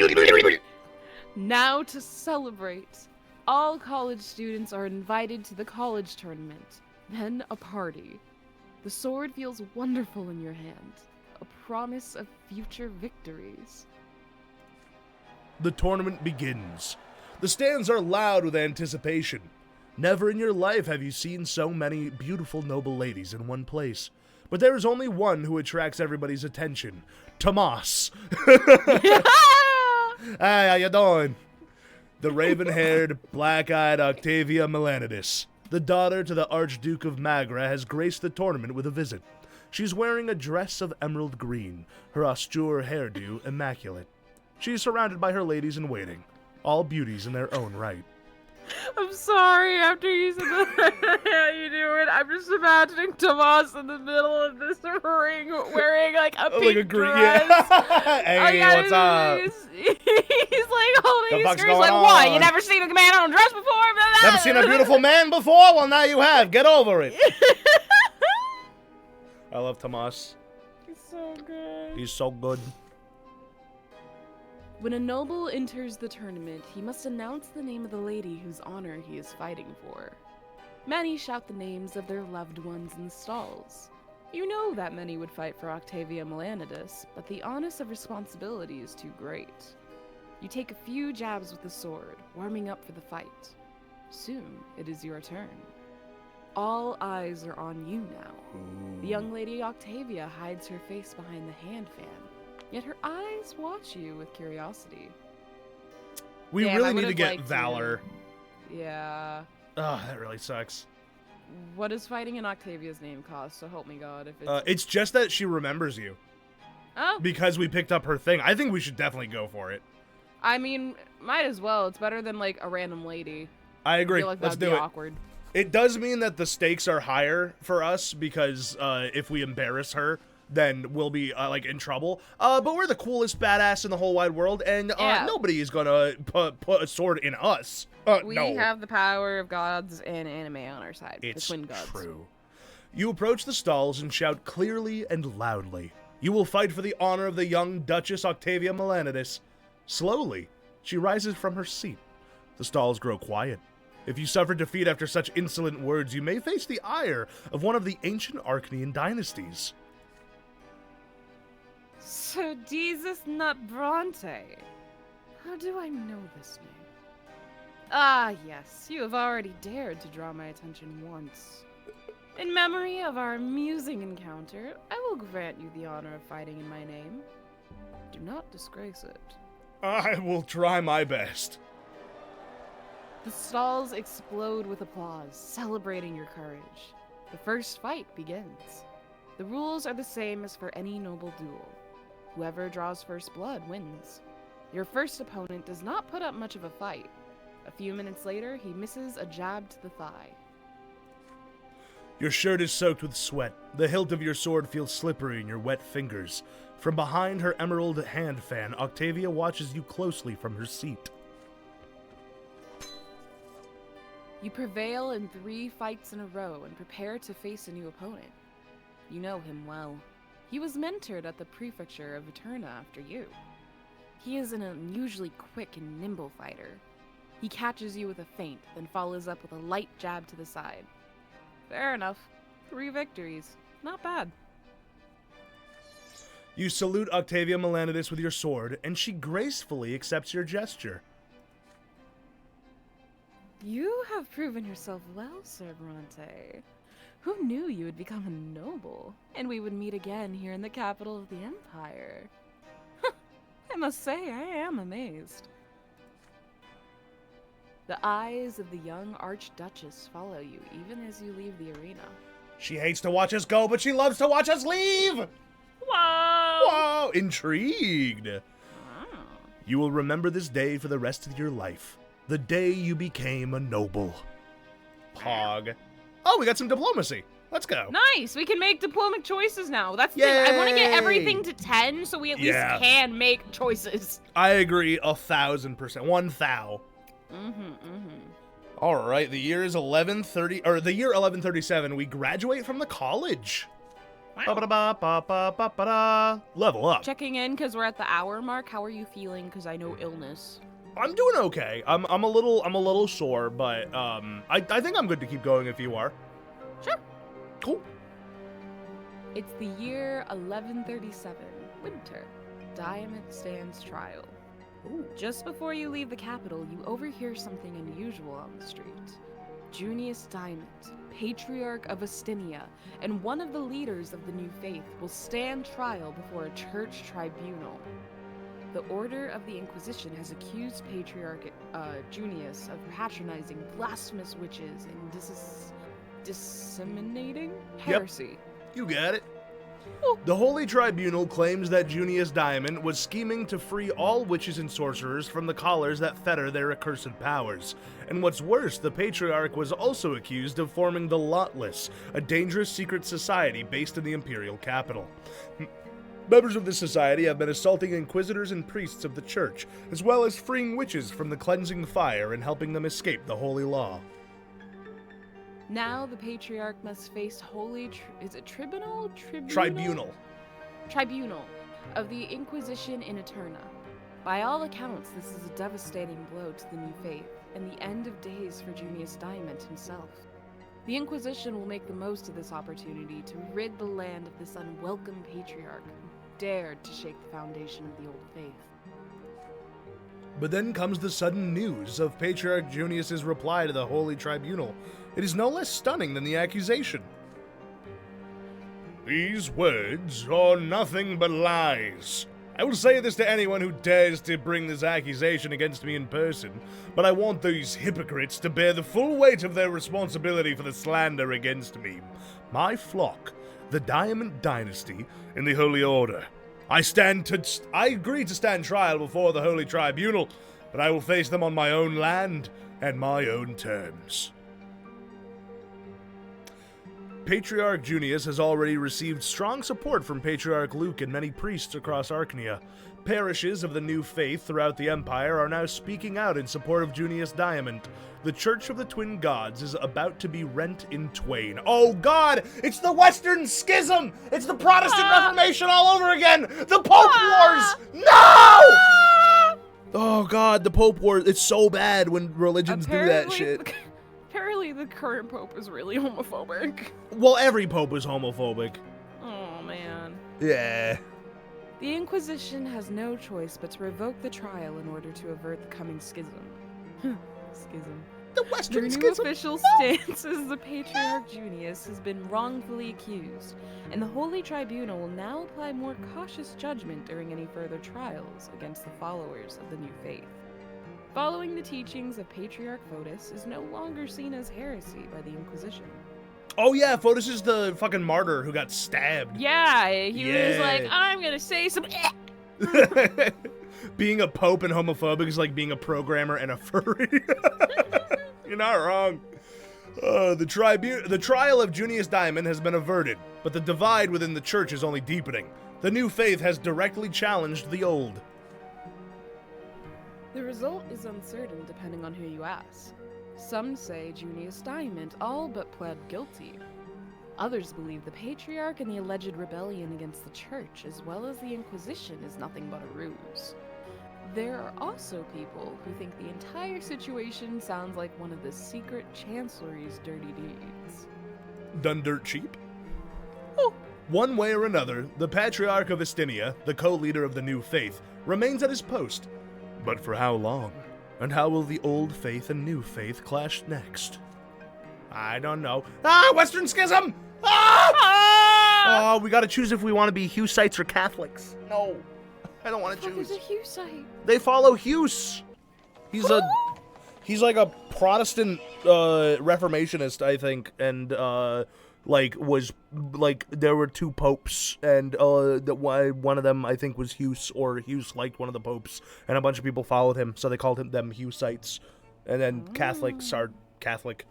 Now to celebrate. All college students are invited to the college tournament. Then a party. The sword feels wonderful in your hand. A promise of future victories. The tournament begins. The stands are loud with anticipation. Never in your life have you seen so many beautiful noble ladies in one place. But there is only one who attracts everybody's attention. Tomas. Hey, how you doing? The raven-haired, black-eyed Octavia Melanidis, the daughter to the Archduke of Magra, has graced the tournament with a visit. She's wearing a dress of emerald green, her austere hairdo immaculate. She is surrounded by her ladies-in-waiting, all beauties in their own right. I'm sorry, after you said that, how you doing? I'm just imagining Tomas in the middle of this ring wearing like a pink dress. Yeah. Hey, what's up? He's like holding his fuck's skirt. He's like, going what? on? You never seen a man on a dress before? Never seen a beautiful man before? Well, now you have. Get over it. I love Tomas. He's so good. He's so good. When a noble enters the tournament, he must announce the name of the lady whose honor he is fighting for. Many shout the names of their loved ones in the stalls. You know that many would fight for Octavia Melanides, but the onus of responsibility is too great. You take a few jabs with the sword, warming up for the fight. Soon, it is your turn. All eyes are on you now. The young lady Octavia hides her face behind the hand fan, yet her eyes watch you with curiosity. We Damn, I really need to would've get liked Valor. Yeah. Oh, that really sucks. What does fighting in Octavia's name cost? So help me God if it's... It's just that she remembers you. Oh, Because we picked up her thing. I think we should definitely go for it. I mean, might as well. It's better than, like, a random lady. I agree. I feel like Let's that'd do be it. awkward. It does mean that the stakes are higher for us because if we embarrass her, then we'll be like in trouble. But we're the coolest badass in the whole wide world, and Yeah. nobody is gonna put a sword in us. We No. have the power of gods and anime on our side. It's the twin gods. true. You approach the stalls and shout clearly and loudly. You will fight for the honor of the young Duchess Octavia Melanides. Slowly, she rises from her seat. The stalls grow quiet. If you suffer defeat after such insolent words, you may face the ire of one of the ancient Archnean dynasties. So Deezth Nut Brante. How do I know this name? Ah, yes, you have already dared to draw my attention once. In memory of our amusing encounter, I will grant you the honor of fighting in my name. Do not disgrace it. I will try my best. The stalls explode with applause, celebrating your courage. The first fight begins. The rules are the same as for any noble duel. Whoever draws first blood wins. Your first opponent does not put up much of a fight. A few minutes later, he misses a jab to the thigh. Your shirt is soaked with sweat. The hilt of your sword feels slippery in your wet fingers. From behind her emerald hand fan, Octavia watches you closely from her seat. You prevail in 3 fights in a row and prepare to face a new opponent. You know him well. He was mentored at the prefecture of Eterna after you. He is an unusually quick and nimble fighter. He catches you with a feint, then follows up with a light jab to the side. Fair enough. 3 victories. Not bad. You salute Octavia Melanides with your sword, and she gracefully accepts your gesture. You have proven yourself well, Sir Brante. Who knew you would become a noble, and we would meet again here in the capital of the Empire? I must say, I am amazed. The eyes of the young Archduchess follow you, even as you leave the arena. She hates to watch us go, but she loves to watch us leave! Whoa! Whoa! Intrigued! Ah. You will remember this day for the rest of your life. The day you became a noble. Pog. Oh, we got some diplomacy. Let's go. Nice. We can make diplomatic choices now. That's the Yay! thing. I want to get everything to 10 so we at least Yeah. can make choices. I agree 1,000%. 1,000. All right, the year is 1130, or the year 1137. We graduate from the college. Ba-ba-da-ba-ba-ba-ba-da. Level up. Checking in because we're at the hour mark. How are you feeling? Because I know illness. I'm doing okay. I'm a little sore, but I think I'm good to keep going if you are. Sure. Cool. It's the year 1137, winter. Diamond stands trial. Ooh. Just before you leave the capital, you overhear something unusual on the street. Junius Diamond, Patriarch of Astinia, and one of the leaders of the new faith will stand trial before a church tribunal. The Order of the Inquisition has accused Patriarch Junius of patronizing blasphemous witches and disseminating heresy. You got it. The Holy Tribunal claims that Junius Diamond was scheming to free all witches and sorcerers from the collars that fetter their accursed powers. And what's worse, the Patriarch was also accused of forming the Lotless, a dangerous secret society based in the imperial capital. Members of this society have been assaulting inquisitors and priests of the church, as well as freeing witches from the cleansing fire and helping them escape the holy law. Now the Patriarch must face tribunal of the Inquisition in Eterna. By all accounts, this is a devastating blow to the new faith, and the end of days for Junius Diamond himself. The Inquisition will make the most of this opportunity to rid the land of this unwelcome Patriarch who dared to shake the foundation of the old faith. But then comes the sudden news of Patriarch Junius's reply to the Holy Tribunal. It is no less stunning than the accusation. These words are nothing but lies. I will say this to anyone who dares to bring this accusation against me in person, but I want these hypocrites to bear the full weight of their responsibility for the slander against me. My flock, the Diamond Dynasty, in the Holy Order. I agree to stand trial before the Holy Tribunal, but I will face them on my own land and my own terms. Patriarch Junius has already received strong support from Patriarch Luke and many priests across Archnia. Parishes of the new faith throughout the Empire are now speaking out in support of Junius Diamond. The Church of the Twin Gods is about to be rent in twain. Oh God! It's the Western Schism! It's the Protestant Reformation all over again! The Pope Wars! No! Oh God, the Pope Wars. It's so bad when religions do that shit. Apparently the current Pope is really homophobic. Well, every Pope is homophobic. Oh man. Yeah. The Inquisition has no choice but to revoke the trial in order to avert the coming schism. Schism. The Western Their new Schism. official stance is the Patriarch Junius has been wrongfully accused, and the Holy Tribunal will now apply more cautious judgment during any further trials against the followers of the new faith. Following the teachings of Patriarch Fotis is no longer seen as heresy by the Inquisition. Oh yeah, Fotis is the fucking martyr who got stabbed. Yeah, he was like, I'm gonna say some Being a pope and homophobic is like being a programmer and a furry. You're not wrong. The trial of Junius Diamond has been averted, but the divide within the church is only deepening. The new faith has directly challenged the old. The result is uncertain depending on who you ask. Some say Junius Diamond all but pled guilty. Others believe the Patriarch and the alleged rebellion against the Church, as well as the Inquisition, is nothing but a ruse. There are also people who think the entire situation sounds like one of the secret Chancellery's dirty deeds. Done dirt cheap? Oh. One way or another, the Patriarch of Estinia, the co-leader of the new faith, remains at his post. But for how long? And how will the old faith and new faith clash next? I don't know. Western Schism! Oh, we gotta choose if we want to be Hussites or Catholics. No, I don't want to choose. What is a Hussite? They follow Hus. He's like a Protestant Reformationist, I think, and there were two popes, and one of them I think was Hus, or Hus liked one of the popes, and a bunch of people followed him, so they called them Hussites, and then Catholics are Catholic.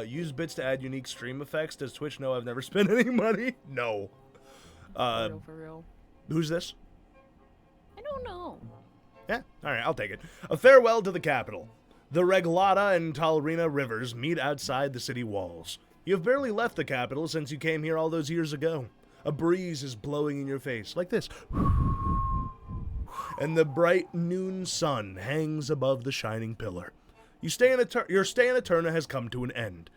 Use bits to add unique stream effects. Does Twitch know I've never spent any money? No. For real. Who's this? I don't know. Yeah, alright, I'll take it. A farewell to the capital. The Reglata and Talrina rivers meet outside the city walls. You've barely left the capital since you came here all those years ago. A breeze is blowing in your face, like this. And the bright noon sun hangs above the shining pillar. Your stay in Eterna has come to an end.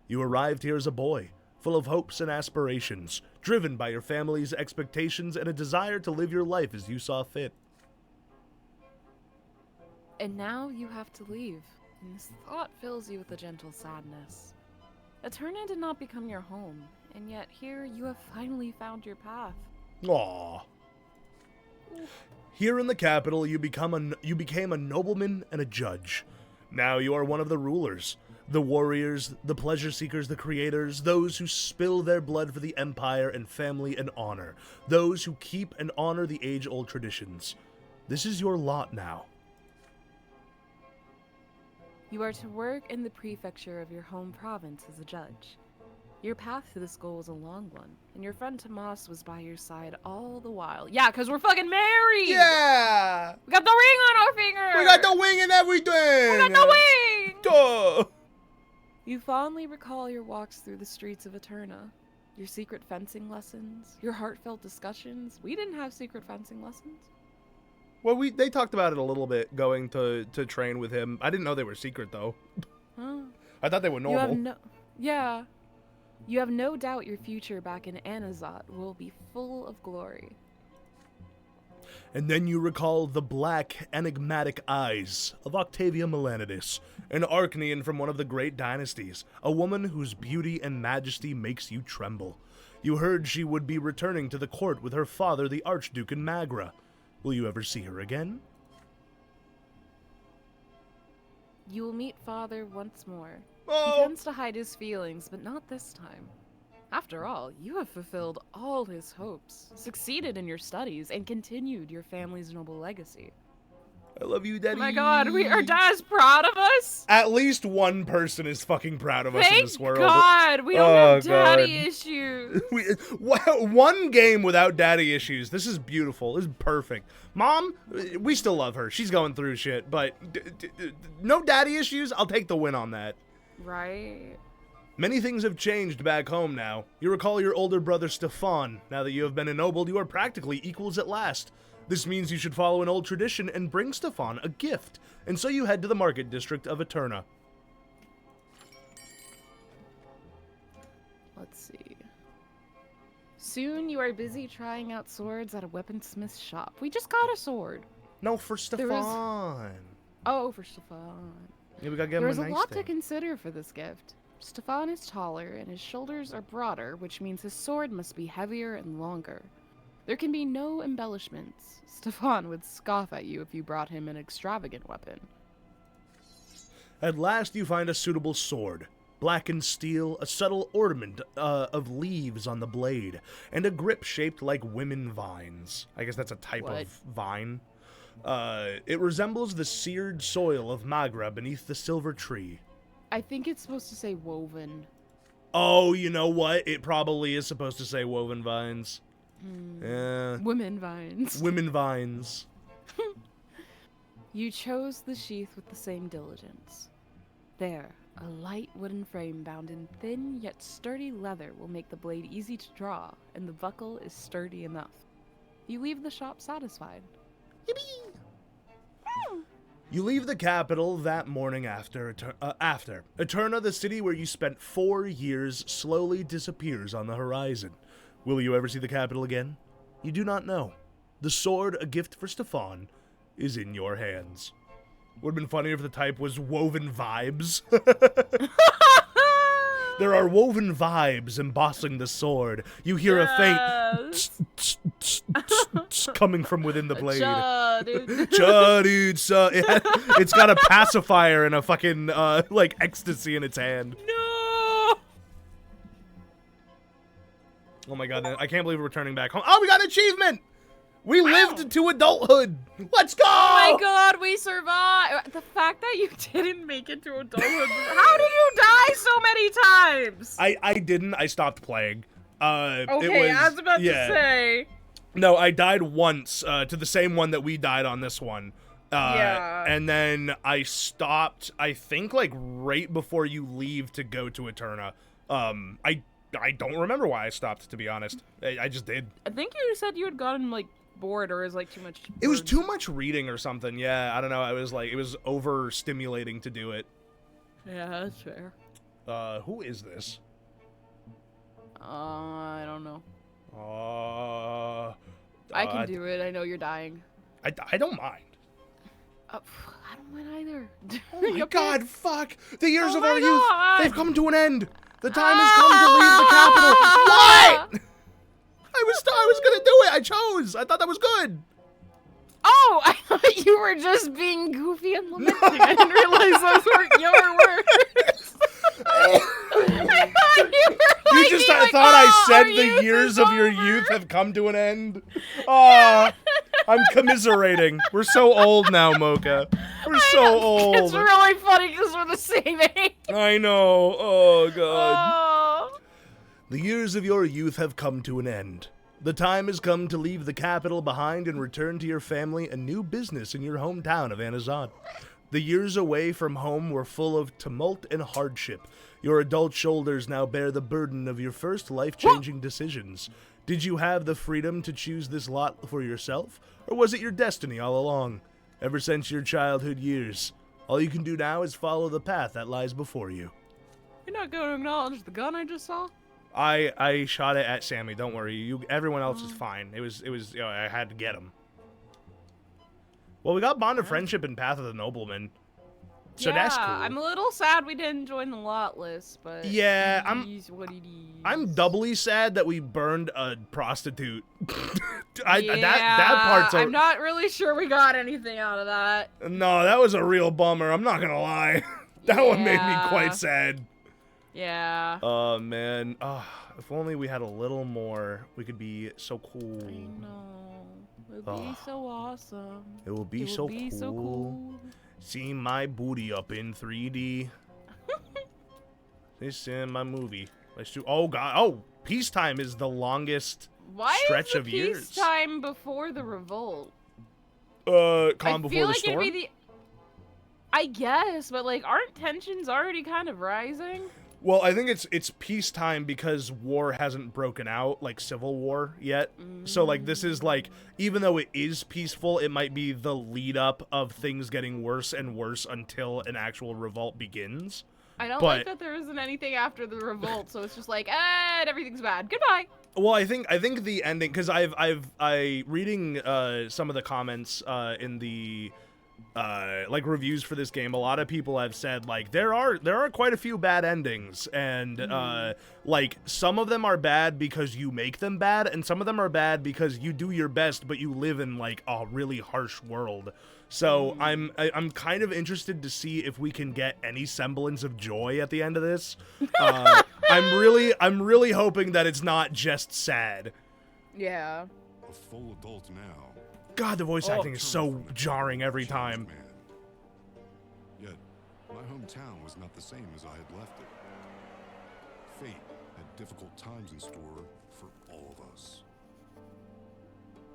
You arrived here as a boy, full of hopes and aspirations, driven by your family's expectations and a desire to live your life as you saw fit. And now you have to leave, and this thought fills you with a gentle sadness. Eterna did not become your home, and yet here you have finally found your path. Aww. Here in the capital, you became a nobleman and a judge. Now you are one of the rulers, the warriors, the pleasure seekers, the creators, those who spill their blood for the empire and family and honor, those who keep and honor the age-old traditions. This is your lot now. You are to work in the prefecture of your home province as a judge. Your path to this goal was a long one, and your friend Tomas was by your side all the while. Yeah, because we're fucking married! Yeah! We got the ring on our finger! We got the wing and everything! We got the wing! Duh! You fondly recall your walks through the streets of Eterna, your secret fencing lessons, your heartfelt discussions. We didn't have secret fencing lessons. Well, they talked about it a little bit, going to train with him. I didn't know they were secret, though. Huh? I thought they were normal. You have no doubt your future back in Anazat will be full of glory. And then you recall the black, enigmatic eyes of Octavia Melanidis, an Archnean from one of the great dynasties, a woman whose beauty and majesty makes you tremble. You heard she would be returning to the court with her father, the Archduke in Magra. Will you ever see her again? You will meet father once more. Oh. He tends to hide his feelings, but not this time. After all, you have fulfilled all his hopes, succeeded in your studies, and continued your family's noble legacy. I love you, Daddy. Oh my god, our dad's proud of us? At least one person is fucking proud of us in this world. Thank God, we don't have daddy issues. One game without daddy issues. This is beautiful. This is perfect. Mom, we still love her. She's going through shit, but no daddy issues. I'll take the win on that. Right. Many things have changed back home now. You recall your older brother Stefan. Now that you have been ennobled, you are practically equals at last. This means you should follow an old tradition and bring Stefan a gift. And so you head to the market district of Eterna. Let's see. Soon you are busy trying out swords at a weaponsmith's shop. We just got a sword. No, for Stefan. Oh, for Stefan. Yeah, we gotta give him There's a nice lot thing. to consider for this gift. Stefan is taller and his shoulders are broader, which means his sword must be heavier and longer. There can be no embellishments. Stefan would scoff at you if you brought him an extravagant weapon. At last you find a suitable sword. Blackened steel, a subtle ornament of leaves on the blade, and a grip shaped like women vines. I guess that's a type of vine. It resembles the seared soil of Magra beneath the silver tree. I think it's supposed to say woven. Oh, you know what? It probably is supposed to say woven vines. Yeah. Women vines. Women vines. You chose the sheath with the same diligence. There, a light wooden frame bound in thin yet sturdy leather will make the blade easy to draw, and the buckle is sturdy enough. You leave the shop satisfied. Yippee! You leave the capital that morning after. Eterna, the city where you spent 4 years, slowly disappears on the horizon. Will you ever see the capital again? You do not know. The sword, a gift for Stefan, is in your hands. Would have been funnier if the type was woven vibes. There are woven vibes embossing the sword. You hear a faint coming from within the blade. Cha, dude, it's got a pacifier and a fucking like ecstasy in its hand. No! Oh my god, I can't believe we're returning back home. Oh, we got an achievement! We lived to adulthood! Let's go! Oh my god, we survived! The fact that you didn't make it to adulthood. How did you die so many times? I didn't. I stopped playing. Okay, I was about to say. No, I died once to the same one that we died on this one. Yeah. And then I stopped, I think, like, right before you leave to go to Eterna. I don't remember why I stopped, to be honest. I just did. I think you said you had gotten, like, bored or is like too much words. It was too much reading or something. Yeah, I don't know. It was overstimulating to do it. Yeah, that's fair. Who is this? I don't know. I I can do it. I know you're dying. I don't mind. I don't mind either. Oh my god, fuck! The years of my our youth, God. they've come to an end. The time has come to leave the capital. What? I was gonna do it. I chose. I thought that was good. Oh, I thought you were just being goofy and lamenting. I didn't realize those weren't your words. I thought you were You just thought I said the years of your youth have come to an end. Aw, I'm commiserating. We're so old now, Mocha. We're so old. It's really funny because we're the same age. I know. Oh god. The years of your youth have come to an end. The time has come to leave the capital behind and return to your family and new business in your hometown of Anazad. The years away from home were full of tumult and hardship. Your adult shoulders now bear the burden of your first life-changing decisions. Did you have the freedom to choose this lot for yourself, or was it your destiny all along? Ever since your childhood years, all you can do now is follow the path that lies before you. You're not going to acknowledge the gun I just saw? I shot it at Sammy. Don't worry. Everyone else is fine. It was. I had to get him. Well, we got Bond of Friendship and Path of the Nobleman, so yeah, that's cool. I'm a little sad we didn't join the lot list, but yeah, what it is. I'm doubly sad that we burned a prostitute. Yeah, that part's. I'm not really sure we got anything out of that. No, that was a real bummer. I'm not gonna lie. That one made me quite sad. Yeah. Oh, man. If only we had a little more, we could be so cool. I know. It would be so awesome. It will be, so cool. See my booty up in 3D. This is my movie. Let's do. Oh, God. Oh, peacetime is the longest stretch of years. Why is the peacetime before the revolt? Calm before the storm? It'd be I guess, but, like, aren't tensions already kind of rising? Well, I think it's peacetime because war hasn't broken out, like civil war yet. So, like, this is, like, even though it is peaceful, it might be the lead up of things getting worse and worse until an actual revolt begins. I don't like that there isn't anything after the revolt, so it's just like, and everything's bad. Goodbye. Well, I think the ending, because I reading some of the comments in the like reviews for this game, a lot of people have said like there are quite a few bad endings, and like some of them are bad because you make them bad, and some of them are bad because you do your best but you live in like a really harsh world. So I'm kind of interested to see if we can get any semblance of joy at the end of this. I'm really hoping that it's not just sad. Yeah. A full adult now. God, the voice acting is so jarring every time. Man. Yet, my hometown was not the same as I had left it. Fate had difficult times in store for all of us.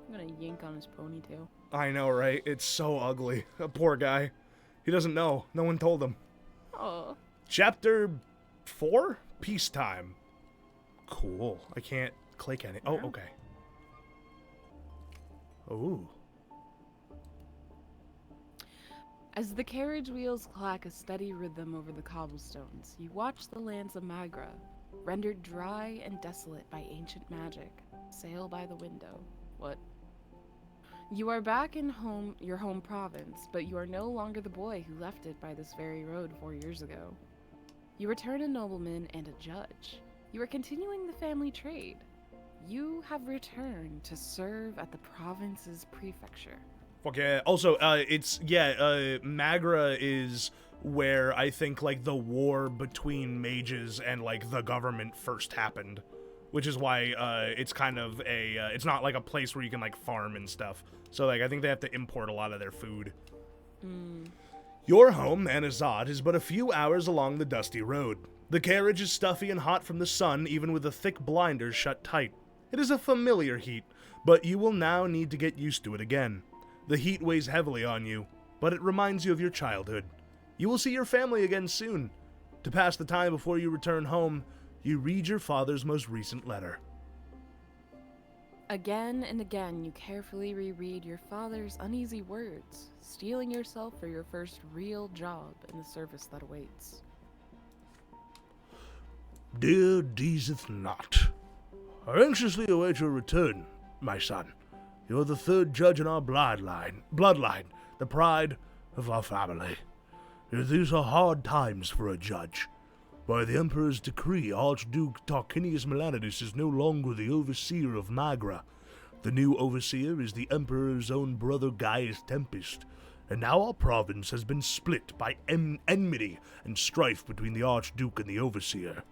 I'm gonna yank on his ponytail. I know, right? It's so ugly. A poor guy. He doesn't know. No one told him. Oh. Chapter 4? Peacetime. Cool. I can't click any. Oh, okay. Ooh. As the carriage wheels clack a steady rhythm over the cobblestones, you watch the lands of Magra, rendered dry and desolate by ancient magic, sail by the window. What? You are back in your home province, but you are no longer the boy who left it by this very road 4 years ago. You return a nobleman and a judge. You are continuing the family trade. You have returned to serve at the province's prefecture. Fuck yeah. Also, Magra is where I think, like, the war between mages and, like, the government first happened. Which is why, it's kind of it's not, like, a place where you can, like, farm and stuff. So, like, I think they have to import a lot of their food. Your home, Anazad, is but a few hours along the dusty road. The carriage is stuffy and hot from the sun, even with the thick blinders shut tight. It is a familiar heat, but you will now need to get used to it again. The heat weighs heavily on you, but it reminds you of your childhood. You will see your family again soon. To pass the time before you return home, you read your father's most recent letter. Again and again, you carefully reread your father's uneasy words, steeling yourself for your first real job in the service that awaits. Dear Deezth Nut, I anxiously await your return, my son. You are the third judge in our bloodline, the pride of our family. These are hard times for a judge. By the Emperor's decree, Archduke Tarquinius Melanides is no longer the overseer of Magra. The new overseer is the Emperor's own brother Gaius Tempest, and now our province has been split by enmity and strife between the Archduke and the overseer.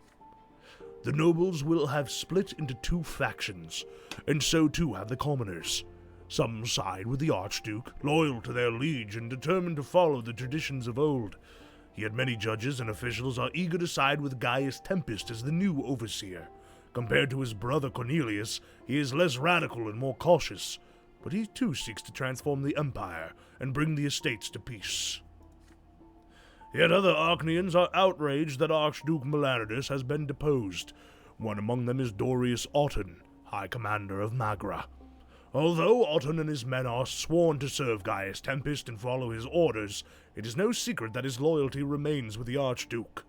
The nobles will have split into two factions, and so too have the commoners. Some side with the Archduke, loyal to their liege and determined to follow the traditions of old. Yet many judges and officials are eager to side with Gaius Tempest as the new overseer. Compared to his brother Cornelius, he is less radical and more cautious, but he too seeks to transform the Empire and bring the estates to peace. Yet other Archnians are outraged that Archduke Melanidas has been deposed. One among them is Dorius Otton, High Commander of Magra. Although Otton and his men are sworn to serve Gaius Tempest and follow his orders, it is no secret that his loyalty remains with the Archduke.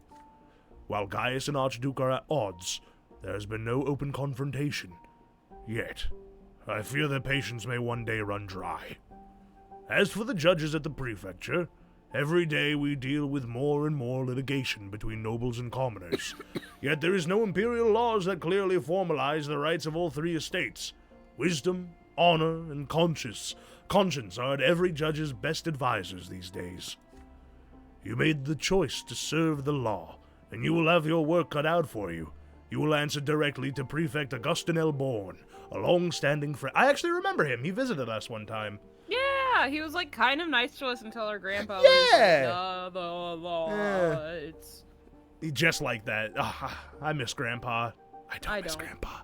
While Gaius and Archduke are at odds, there has been no open confrontation. Yet, I fear their patience may one day run dry. As for the judges at the prefecture, every day we deal with more and more litigation between nobles and commoners. Yet there is no imperial laws that clearly formalize the rights of all three estates. Wisdom, honor, and conscience are at every judge's best advisors these days. You made the choice to serve the law, and you will have your work cut out for you. You will answer directly to Prefect Augustin L. Bourne, a long-standing friend. I actually remember him. He visited us one time. Yeah, he was like kind of nice to us until our grandpa Yeah. was like, the law, it's... He just like that. I miss Grandpa. I miss don't. Grandpa.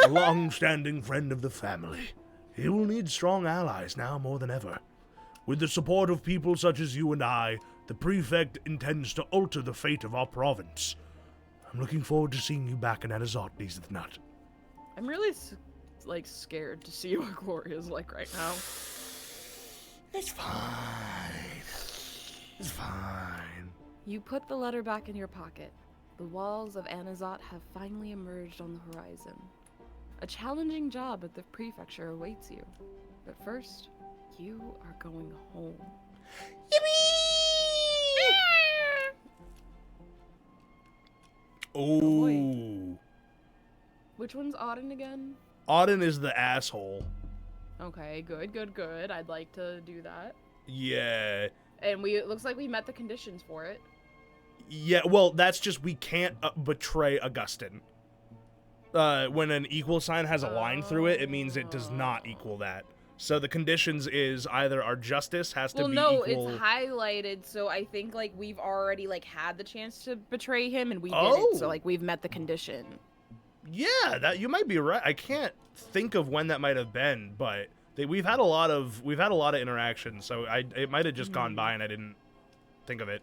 A long-standing friend of the family. He will need strong allies now more than ever. With the support of people such as you and I, the Prefect intends to alter the fate of our province. I'm looking forward to seeing you back in Anazot, Deezth Nut. I'm really, scared to see what Gloria's like right now. It's fine. It's fine. You put the letter back in your pocket. The walls of Anazot have finally emerged on the horizon. A challenging job at the prefecture awaits you. But first, you are going home. Oh. Which one's Auden again? Auden is the asshole. Okay, good. I'd like to do that. Yeah. And it looks like we met the conditions for it. Yeah, well, that's just we can't betray Augustin. When an equal sign has a line through it, it means it does not equal that. So the conditions is either our justice has to be equal... Well, no, it's highlighted, so I think, we've already, had the chance to betray him, and we didn't, so, we've met the condition. Yeah, that you might be right. I can't think of when that might have been, but we've had a lot of interaction, so it might have just gone by and I didn't think of it.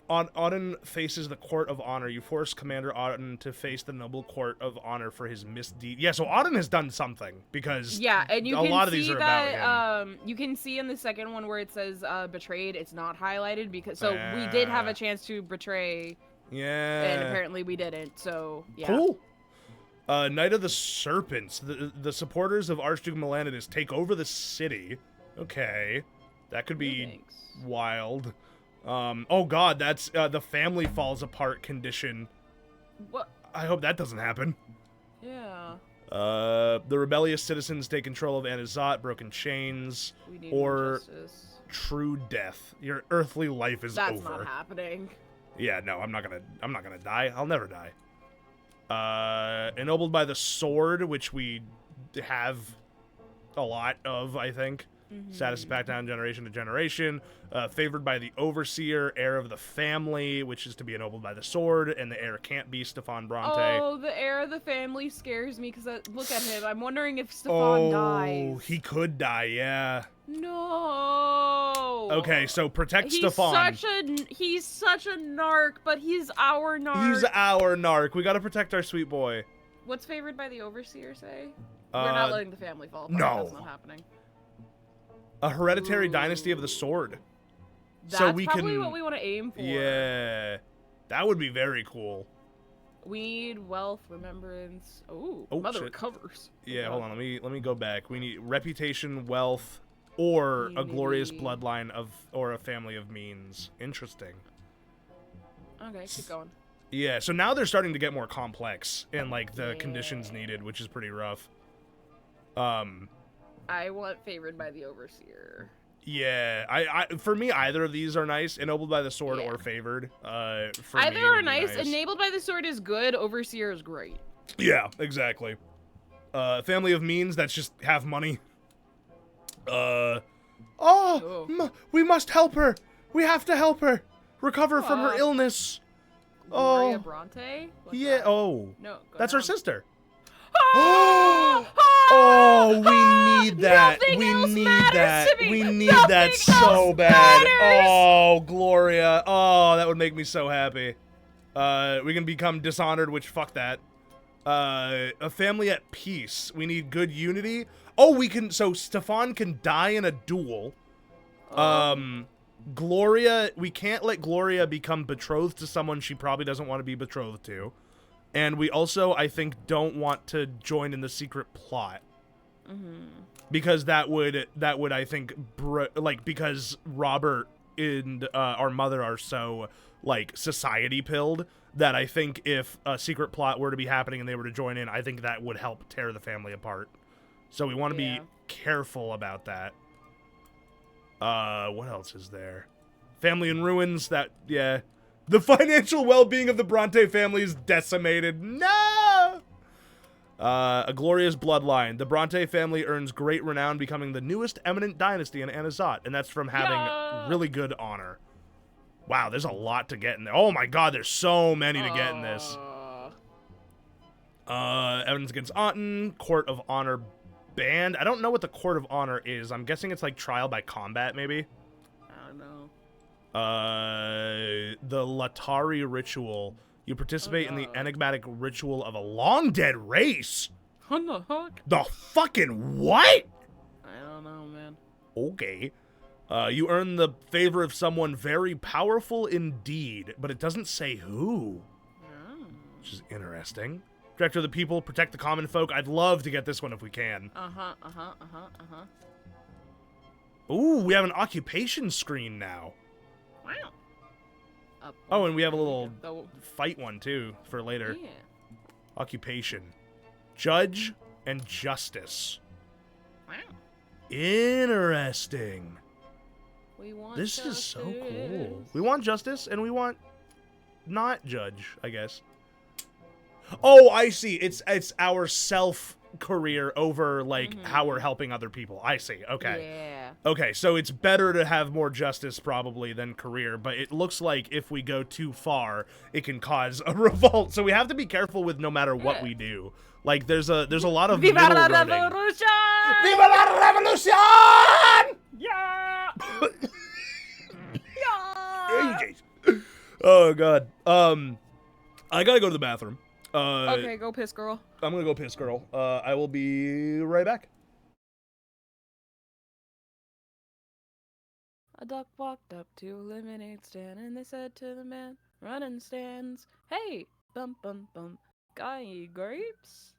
Auden faces the Court of Honor. You force Commander Auden to face the Noble Court of Honor for his misdeed. Yeah, so Auden has done something, because and you a can lot of see these are that, about him. you can see in the second one where it says betrayed, it's not highlighted, because we did have a chance to betray, yeah, and apparently we didn't, so yeah. Cool. Knight of the Serpents. The supporters of Archduke Melanidas take over the city. Okay. That could be wild. Oh god, that's the family falls apart condition. What? I hope that doesn't happen. Yeah. The rebellious citizens take control of Anazot, broken chains, or true death. Your earthly life is over. That's not happening. Yeah, no, I'm not gonna die. I'll never die. Ennobled by the sword, which we have a lot of, I think. Status is passed down generation to generation. Favored by the overseer, heir of the family, which is to be ennobled by the sword, and the heir can't be Stefan Brante. Oh, the heir of the family scares me, because look at him. I'm wondering if Stefan dies. Oh, he could die, yeah. No. Okay, so protect Stefan. He's such a narc, but he's our narc. He's our narc. We gotta protect our sweet boy. What's favored by the overseer say? We're not letting the family fall apart. No. That's not happening. A hereditary dynasty of the sword. That's so we probably can... what we want to aim for. Yeah. That would be very cool. We need wealth, remembrance. Oh, mother recovers. Yeah, hold on. Let me go back. We need reputation, wealth, or a glorious bloodline or a family of means. Interesting. Okay, keep going. Yeah, so now they're starting to get more complex in the conditions needed, which is pretty rough. I want favored by the overseer. Yeah, I for me either of these are nice. Ennobled by the sword or favored. For either me, are nice. Enabled by the sword is good. Overseer is great. Yeah, exactly. Family of means, that's just have money. We must help her. We have to help her recover from her illness. Gloria Oh. Bronte? What's Yeah. that? Oh. No, go That's her ahead. sister. Oh, Oh, we need that. Nothing We else need matters that. to me. We need Nothing that so else bad. matters. Oh, Gloria. Oh, that would make me so happy. We can become Dishonored, which fuck that. A family at peace. We need good unity. Oh, we can. So Stefan can die in a duel. Gloria. We can't let Gloria become betrothed to someone she probably doesn't want to be betrothed to. And we also, I think, don't want to join in the secret plot. Because that would, I think, because Robert and our mother are so, like, society-pilled, that I think if a secret plot were to be happening and they were to join in, I think that would help tear the family apart. So we want to be careful about that. What else is there? Family in ruins, yeah. The financial well-being of the Bronte family is decimated. No! A glorious bloodline. The Bronte family earns great renown, becoming the newest eminent dynasty in Anazat, and that's from having really good honor. Wow, there's a lot to get in there. Oh my god, there's so many to get in this. Evidence against Auten, Court of Honor banned. I don't know what the Court of Honor is. I'm guessing it's like trial by combat, maybe? I don't know. The Latari ritual. You participate in the enigmatic ritual of a long-dead race. What the fuck? The fucking what? I don't know, man. Okay. You earn the favor of someone very powerful indeed, but it doesn't say who. Which is interesting. Director of the people, protect the common folk. I'd love to get this one if we can. Ooh, we have an occupation screen now. Wow. Oh, and we have a little fight one, too, for later. Yeah. Occupation. Judge and justice. Wow. Interesting. We want This is so cool. We want justice, and we want not judge, I guess. Oh, I see. It's our self-career over, like, how we're helping other people. I see. Okay. Yeah. Okay, so it's better to have more justice, probably, than career, but it looks like if we go too far, it can cause a revolt. So we have to be careful with no matter what we do. Like, there's a lot of Viva middle la roading. revolution! Viva la revolution! Yeah! Oh, God. I gotta go to the bathroom. Okay, go piss, girl. I'm gonna go piss, girl. I will be right back. A duck walked up to a lemonade stand, and they said to the man running stands, "Hey, bum bum bum, got any grapes?"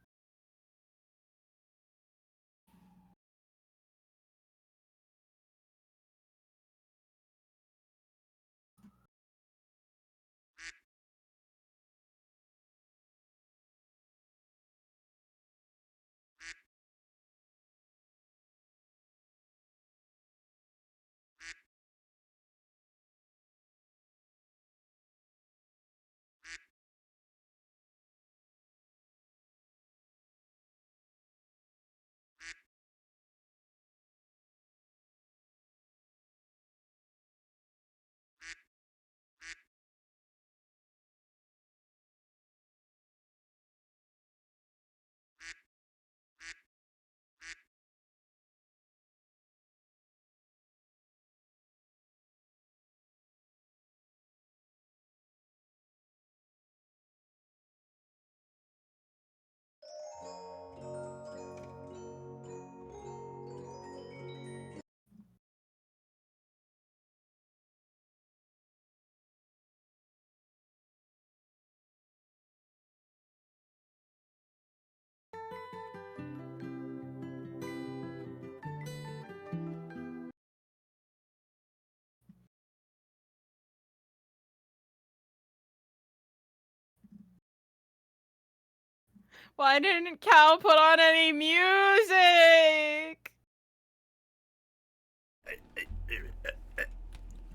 Why didn't Cal put on any music?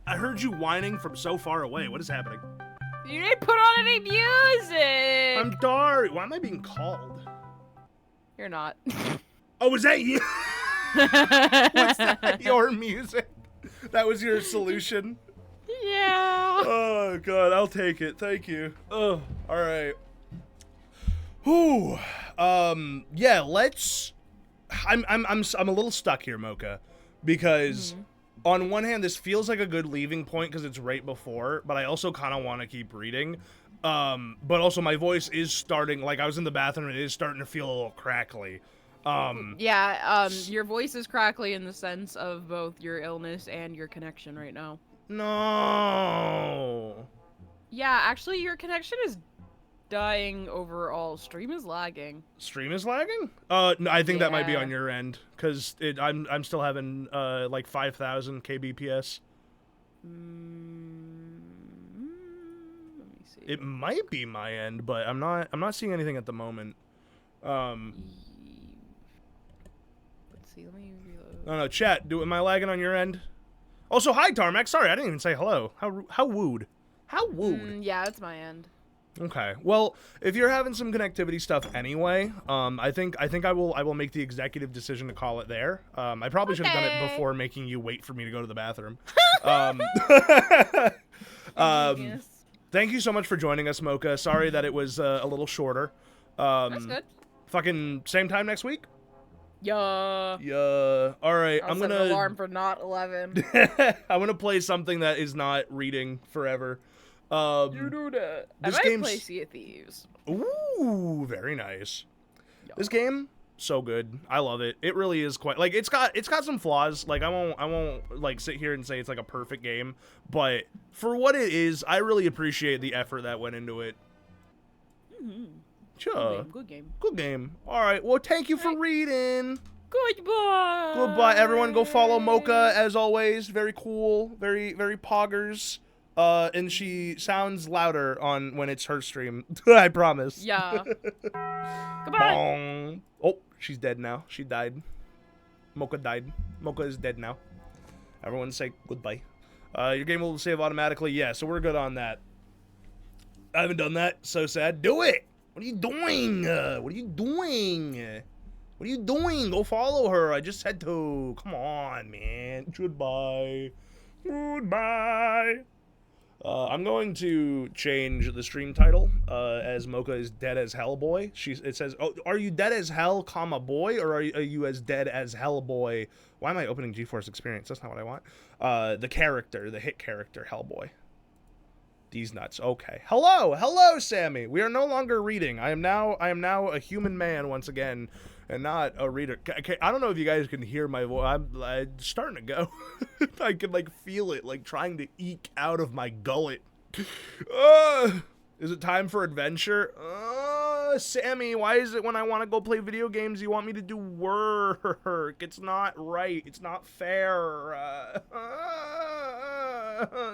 I heard you whining from so far away. What is happening? You didn't put on any music! I'm Dari. Why am I being called? You're not. Oh, was that you? Was that your music? That was your solution? Yeah. Oh god, I'll take it. Thank you. Oh, all right. Whew. Yeah, let's. I'm a little stuck here, Mocha, because on one hand this feels like a good leaving point because it's right before, but I also kind of want to keep reading. But also my voice is starting, like I was in the bathroom and it is starting to feel a little crackly. Yeah, your voice is crackly in the sense of both your illness and your connection right now. No. Yeah, actually your connection is dying overall. Stream is lagging. Stream is lagging? No, I think that might be Yeah. on your end, because I'm still having like 5,000 kbps. Let me see. It might be my end, but I'm not seeing anything at the moment. Let's see, let me reload. No, chat. Am I lagging on your end? Also, hi Tarmac. Sorry, I didn't even say hello. How wooed? How wooed? Yeah, it's my end. Okay. Well, if you're having some connectivity stuff anyway, I think I will make the executive decision to call it there. I probably should have done it before making you wait for me to go to the bathroom. Thank you so much for joining us, Mocha. Sorry that it was a little shorter. That's good. Fucking same time next week? Yeah. Yeah. All right. I'll set an alarm for not 11. I'm gonna play something that is not reading forever. You do that. This I might game's... play Sea of Thieves. Ooh, very nice. Yeah. This game, so good. I love it. It really is quite like it's got some flaws. Like I won't like sit here and say it's like a perfect game, but for what it is, I really appreciate the effort that went into it. Sure. Good game. Good game. All right. Well, thank you for reading. Goodbye. Goodbye, everyone. Go follow Mocha as always. Very cool. Very poggers. And she sounds louder on when it's her stream. I promise. Yeah. Goodbye. Bong. Oh, she's dead now. She died. Mocha died. Mocha is dead now. Everyone say goodbye. Your game will save automatically. Yeah, so we're good on that. I haven't done that. So sad. Do it. What are you doing? What are you doing? What are you doing? Go follow her. I just said to. Come on, man. Goodbye. Goodbye. I'm going to change the stream title as Mocha is dead as hell boy. It says, "Oh, are you dead as hell, comma boy, or are you as dead as hell boy?" Why am I opening GeForce Experience? That's not what I want. The character, the hit character, Hellboy. Deezth Nuts. Okay. Hello, Sammy. We are no longer reading. I am now a human man once again, and not a reader. I don't know if you guys can hear my voice. I'm starting to go. I can like feel it, like trying to eke out of my gullet. Is it time for adventure? Sammy, why is it when I want to go play video games, you want me to do work? It's not right. It's not fair.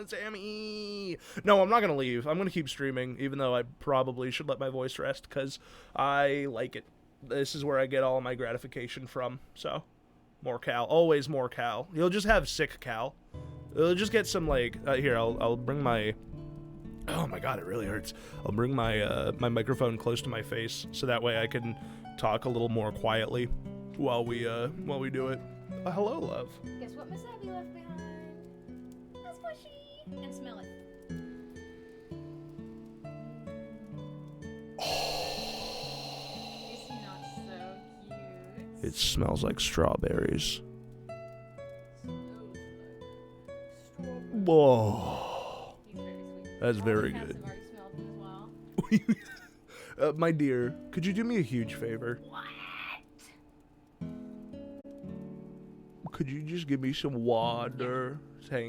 Sammy. No, I'm not going to leave. I'm going to keep streaming, even though I probably should let my voice rest, because I like it. This is where I get all my gratification from, so... More Cal. Always more Cal. You'll just have sick Cal. You'll just get some, like... here, I'll bring my... Oh my god, it really hurts. I'll bring my my microphone close to my face, so that way I can talk a little more quietly while we do it. Hello, love. Guess what Miss Abby left behind? A squishy. And smell it. It's not so cute. It smells like strawberries. Whoa. He's very sweet. That's very Cats good. have already smelled him as well. My dear, could you do me a huge favor? What? Could you just give me some water? Thank